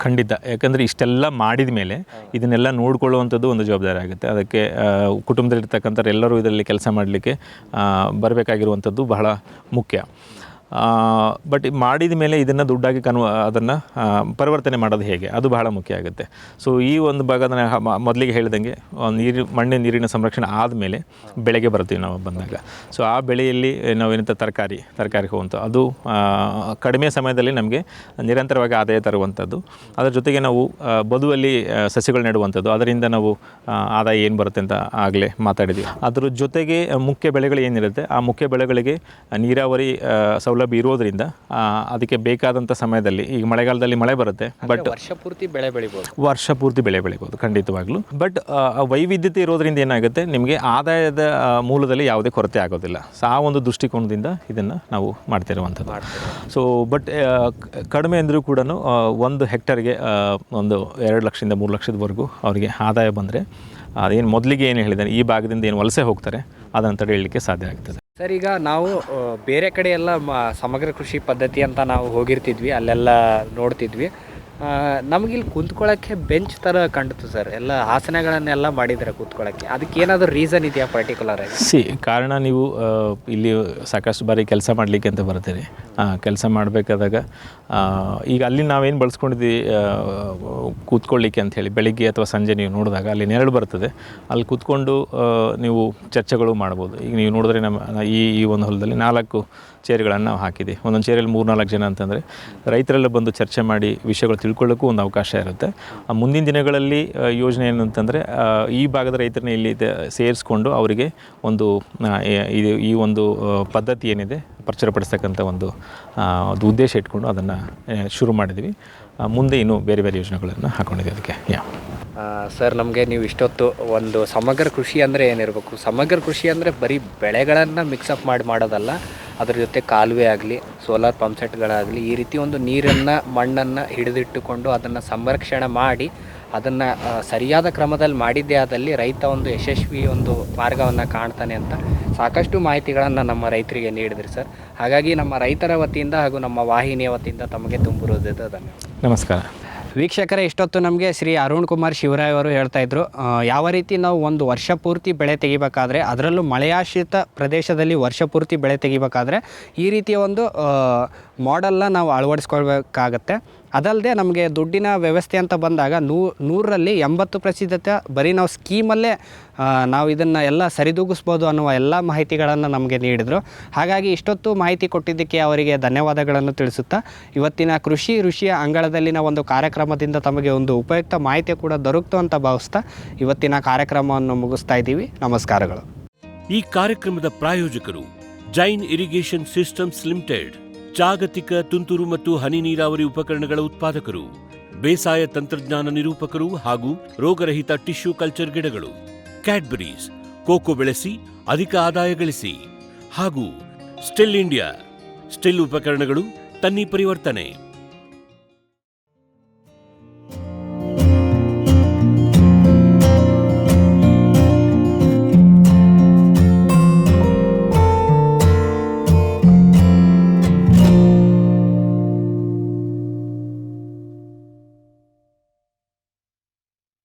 ಖಂಡಿತ, ಯಾಕಂದರೆ ಇಷ್ಟೆಲ್ಲ ಮಾಡಿದ ಮೇಲೆ ಇದನ್ನೆಲ್ಲ ನೋಡ್ಕೊಳ್ಳುವಂಥದ್ದು ಒಂದು ಜವಾಬ್ದಾರಿ ಆಗುತ್ತೆ. ಅದಕ್ಕೆ ಕುಟುಂಬದಲ್ಲಿರ್ತಕ್ಕಂಥ ಎಲ್ಲರೂ ಇದರಲ್ಲಿ ಕೆಲಸ ಮಾಡಲಿಕ್ಕೆ ಬರಬೇಕಾಗಿರುವಂಥದ್ದು ಬಹಳ ಮುಖ್ಯ. ಬಟ್ ಮಾಡಿದ ಮೇಲೆ ಇದನ್ನು ದುಡ್ಡಾಗಿ ಅದನ್ನು ಪರಿವರ್ತನೆ ಮಾಡೋದು ಹೇಗೆ, ಅದು ಬಹಳ ಮುಖ್ಯ ಆಗುತ್ತೆ. ಸೊ ಈ ಒಂದು ಭಾಗ ಮೊದಲಿಗೆ ಹೇಳಿದಂಗೆ ನೀರಿನ ಸಂರಕ್ಷಣೆ ಆದಮೇಲೆ ಬೆಳೆಗೆ ಬರ್ತೀವಿ ನಾವು ಬಂದಾಗ. ಸೊ ಆ ಬೆಳೆಯಲ್ಲಿ ನಾವೇನಂತ ತರಕಾರಿ ಹೋಗುವಂಥ ಅದು ಕಡಿಮೆ ಸಮಯದಲ್ಲಿ ನಮಗೆ ನಿರಂತರವಾಗಿ ಆದಾಯ ತರುವಂಥದ್ದು. ಅದರ ಜೊತೆಗೆ ನಾವು ಬದುವಲ್ಲಿ ಸಸ್ಯಗಳು ನೆಡುವಂಥದ್ದು, ಅದರಿಂದ ನಾವು ಆದಾಯ ಏನು ಬರುತ್ತೆ ಅಂತ ಆಗಲೇ ಮಾತಾಡಿದ್ವಿ. ಅದ್ರ ಜೊತೆಗೆ ಮುಖ್ಯ ಬೆಳೆಗಳು ಏನಿರುತ್ತೆ ಆ ಮುಖ್ಯ ಬೆಳೆಗಳಿಗೆ ನೀರಾವರಿ ಸೌಲಭ್ಯ ಇರೋದ್ರಿಂದ ಅದಕ್ಕೆ ಬೇಕಾದಂಥ ಸಮಯದಲ್ಲಿ, ಈಗ ಮಳೆಗಾಲದಲ್ಲಿ ಮಳೆ ಬರುತ್ತೆ, ಬಟ್ ವರ್ಷ ಪೂರ್ತಿ ಬೆಳೆ ಬೆಳಿಬೋದು ಖಂಡಿತವಾಗ್ಲೂ. ಬಟ್ ವೈವಿಧ್ಯತೆ ಇರೋದ್ರಿಂದ ಏನಾಗುತ್ತೆ, ನಿಮಗೆ ಆದಾಯದ ಮೂಲದಲ್ಲಿ ಯಾವುದೇ ಕೊರತೆ ಆಗೋದಿಲ್ಲ. ಸೊ ಆ ಒಂದು ದೃಷ್ಟಿಕೋನದಿಂದ ಇದನ್ನು ನಾವು ಮಾಡ್ತಿರುವಂಥದ್ದು. ಸೊ ಬಟ್ ಕಡಿಮೆ ಅಂದರೂ ಕೂಡ 1 ಹೆಕ್ಟರ್ಗೆ ಒಂದು 2 ಲಕ್ಷದಿಂದ 3 ಲಕ್ಷದವರೆಗೂ ಅವರಿಗೆ ಆದಾಯ ಬಂದರೆ ಅದೇನು ಮೊದಲಿಗೆ ಏನು ಹೇಳಿದ್ದಾರೆ, ಈ ಭಾಗದಿಂದ ಏನು ವಲಸೆ ಹೋಗ್ತಾರೆ ಅದನ್ನು ತಡೆಯಲಿಕ್ಕೆ ಸಾಧ್ಯ ಆಗ್ತದೆ. ಸರ್, ಈಗ ನಾವು ಬೇರೆ ಕಡೆ ಎಲ್ಲ ಸಮಗ್ರ ಕೃಷಿ ಪದ್ಧತಿ ಅಂತ ನಾವು ಹೋಗಿರ್ತಿದ್ವಿ, ಅಲ್ಲೆಲ್ಲ ನೋಡ್ತಿದ್ವಿ. ನಮಗಿಲ್ಲಿ ಕುಂತ್ಕೊಳ್ಳೋಕ್ಕೆ ಬೆಂಚ್ ಥರ ಕಂಡಿತು ಸರ್, ಎಲ್ಲ ಆಸನಗಳನ್ನೆಲ್ಲ ಮಾಡಿದ್ದಾರೆ ಕೂತ್ಕೊಳ್ಳೋಕ್ಕೆ. ಅದಕ್ಕೆ ಏನಾದರೂ ರೀಸನ್ ಇದೆಯಾ ಪರ್ಟಿಕ್ಯುಲರ್ ಆಗಿ? ಕಾರಣ ನೀವು ಇಲ್ಲಿ ಸಾಕಷ್ಟು ಬಾರಿ ಕೆಲಸ ಮಾಡಲಿಕ್ಕೆ ಅಂತ ಬರ್ತೀರಿ. ಕೆಲಸ ಮಾಡಬೇಕಾದಾಗ ಈಗ ಅಲ್ಲಿ ನಾವೇನು ಬಳಸ್ಕೊಂಡಿದ್ವಿ ಕೂತ್ಕೊಳ್ಳಿಕ್ಕೆ ಅಂಥೇಳಿ, ಬೆಳಿಗ್ಗೆ ಅಥವಾ ಸಂಜೆ ನೀವು ನೋಡಿದಾಗ ಅಲ್ಲಿ ನೆರಳು ಬರ್ತದೆ, ಅಲ್ಲಿ ಕೂತ್ಕೊಂಡು ನೀವು ಚರ್ಚೆಗಳು ಮಾಡ್ಬೋದು. ಈಗ ನೀವು ನೋಡಿದ್ರೆ ಈ ಒಂದು ಹೊಲದಲ್ಲಿ 4 ಚೇರ್ಗಳನ್ನು ನಾವು ಹಾಕಿದ್ದೀವಿ. ಒಂದೊಂದು ಚೇರಲ್ಲಿ 3-4 ಜನ ಅಂತಂದರೆ ರೈತರೆಲ್ಲ ಬಂದು ಚರ್ಚೆ ಮಾಡಿ ವಿಷಯಗಳು ತಿಳ್ಕೊಳ್ಳೋಕ್ಕೂ ಒಂದು ಅವಕಾಶ ಇರುತ್ತೆ. ಮುಂದಿನ ದಿನಗಳಲ್ಲಿ ಯೋಜನೆ ಏನಂತಂದರೆ ಈ ಭಾಗದ ರೈತರನ್ನ ಇಲ್ಲಿ ಸೇರಿಸ್ಕೊಂಡು ಅವರಿಗೆ ಒಂದು ಈ ಒಂದು ಪದ್ಧತಿ ಏನಿದೆ ಪ್ರಚುರಪಡಿಸ್ತಕ್ಕಂಥ ಒಂದು ಉದ್ದೇಶ ಇಟ್ಕೊಂಡು ಅದನ್ನು ಶುರು ಮಾಡಿದ್ವಿ. ಮುಂದೆ ಇನ್ನೂ ಬೇರೆ ಬೇರೆ ಯೋಜನೆಗಳನ್ನು ಹಾಕ್ಕೊಂಡಿದ್ದೀವಿ ಅದಕ್ಕೆ. ಸರ್, ನಮಗೆ ನೀವು ಇಷ್ಟೊತ್ತು ಒಂದು ಸಮಗ್ರ ಕೃಷಿ ಅಂದರೆ ಏನಿರಬೇಕು, ಸಮಗ್ರ ಕೃಷಿ ಅಂದರೆ ಬರೀ ಬೆಳೆಗಳನ್ನು ಮಿಕ್ಸಪ್ ಮಾಡೋದಲ್ಲ, ಅದ್ರ ಜೊತೆ ಕಾಲುವೆ ಆಗಲಿ, ಸೋಲಾರ್ ಪಂಪ್ಸೆಟ್ಗಳಾಗಲಿ, ಈ ರೀತಿ ಒಂದು ನೀರನ್ನು ಮಣ್ಣನ್ನು ಹಿಡಿದಿಟ್ಟುಕೊಂಡು ಅದನ್ನು ಸಂರಕ್ಷಣೆ ಮಾಡಿ ಅದನ್ನು ಸರಿಯಾದ ಕ್ರಮದಲ್ಲಿ ಮಾಡಿದ್ದೇ ಆದಲ್ಲಿ ರೈತ ಒಂದು ಯಶಸ್ವಿ ಒಂದು ಮಾರ್ಗವನ್ನು ಕಾಣ್ತಾನೆ ಅಂತ ಸಾಕಷ್ಟು ಮಾಹಿತಿಗಳನ್ನು ನಮ್ಮ ರೈತರಿಗೆ ನೀಡಿದ್ರಿ ಸರ್. ಹಾಗಾಗಿ ನಮ್ಮ ರೈತರ ವತಿಯಿಂದ ಹಾಗೂ ನಮ್ಮ ವಾಹಿನಿಯ ವತಿಯಿಂದ ತಮಗೆ ತುಂಬಿರುವುದು ಧನ್ಯವಾದ. ನಮಸ್ಕಾರ. ವೀಕ್ಷಕರೇ, ಇಷ್ಟೊತ್ತು ನಮಗೆ ಶ್ರೀ ಅರುಣ್ ಕುಮಾರ್ ಶಿವರಾಯ್ ಅವರು ಹೇಳ್ತಾಯಿದ್ರು ಯಾವ ರೀತಿ ನಾವು ಒಂದು ವರ್ಷ ಪೂರ್ತಿ ಬೆಳೆ ತೆಗಿಬೇಕಾದ್ರೆ, ಅದರಲ್ಲೂ ಮಳೆಯಾಶ್ರಿತ ಪ್ರದೇಶದಲ್ಲಿ ವರ್ಷ ಪೂರ್ತಿ ಬೆಳೆ ತೆಗಿಬೇಕಾದ್ರೆ ಈ ರೀತಿಯ ಒಂದು ಮಾಡೆಲ್ನ ನಾವು ಅಳವಡಿಸ್ಕೊಳ್ಬೇಕಾಗತ್ತೆ. ಅದಲ್ಲದೆ ನಮಗೆ ದುಡ್ಡಿನ ವ್ಯವಸ್ಥೆ ಅಂತ ಬಂದಾಗ 100ರಲ್ಲಿ 80% ಬರೀ ನಾವು ಸ್ಕೀಮಲ್ಲೇ ನಾವು ಇದನ್ನು ಎಲ್ಲ ಸರಿದೂಗಿಸ್ಬೋದು ಅನ್ನುವ ಎಲ್ಲ ಮಾಹಿತಿಗಳನ್ನು ನಮಗೆ ನೀಡಿದರು. ಹಾಗಾಗಿ ಇಷ್ಟೊತ್ತು ಮಾಹಿತಿ ಕೊಟ್ಟಿದ್ದಕ್ಕೆ ಅವರಿಗೆ ಧನ್ಯವಾದಗಳನ್ನು ತಿಳಿಸುತ್ತಾ, ಇವತ್ತಿನ ಕೃಷಿ ಋಷಿಯ ಅಂಗಳದಲ್ಲಿನ ಒಂದು ಕಾರ್ಯಕ್ರಮದಿಂದ ತಮಗೆ ಒಂದು ಉಪಯುಕ್ತ ಮಾಹಿತಿ ಕೂಡ ದೊರಕಿತು ಅಂತ ಭಾವಿಸ್ತಾ ಇವತ್ತಿನ ಕಾರ್ಯಕ್ರಮವನ್ನು ಮುಗಿಸ್ತಾ ಇದ್ದೀವಿ. ನಮಸ್ಕಾರಗಳು. ಈ ಕಾರ್ಯಕ್ರಮದ ಪ್ರಾಯೋಜಕರು ಜೈನ್ ಇರಿಗೇಷನ್ ಸಿಸ್ಟಮ್ಸ್ ಲಿಮಿಟೆಡ್, ಜಾಗತಿಕ ತುಂತುರು ಮತ್ತು ಹನಿ ನೀರಾವರಿ ಉಪಕರಣಗಳ ಉತ್ಪಾದಕರು, ಬೇಸಾಯ ತಂತ್ರಜ್ಞಾನ ನಿರೂಪಕರು ಹಾಗೂ ರೋಗರಹಿತ ಟಿಶ್ಯೂ ಕಲ್ಚರ್ ಗಿಡಗಳು, ಕ್ಯಾಡ್ಬರೀಸ್, ಕೋಕೋ ಬೆಳೆಸಿ ಅಧಿಕ ಆದಾಯ ಗಳಿಸಿ, ಹಾಗೂ ಸ್ಟಿಲ್ ಇಂಡಿಯಾ, ಸ್ಟಿಲ್ ಉಪಕರಣಗಳು ತನ್ನಿ ಪರಿವರ್ತನೆ.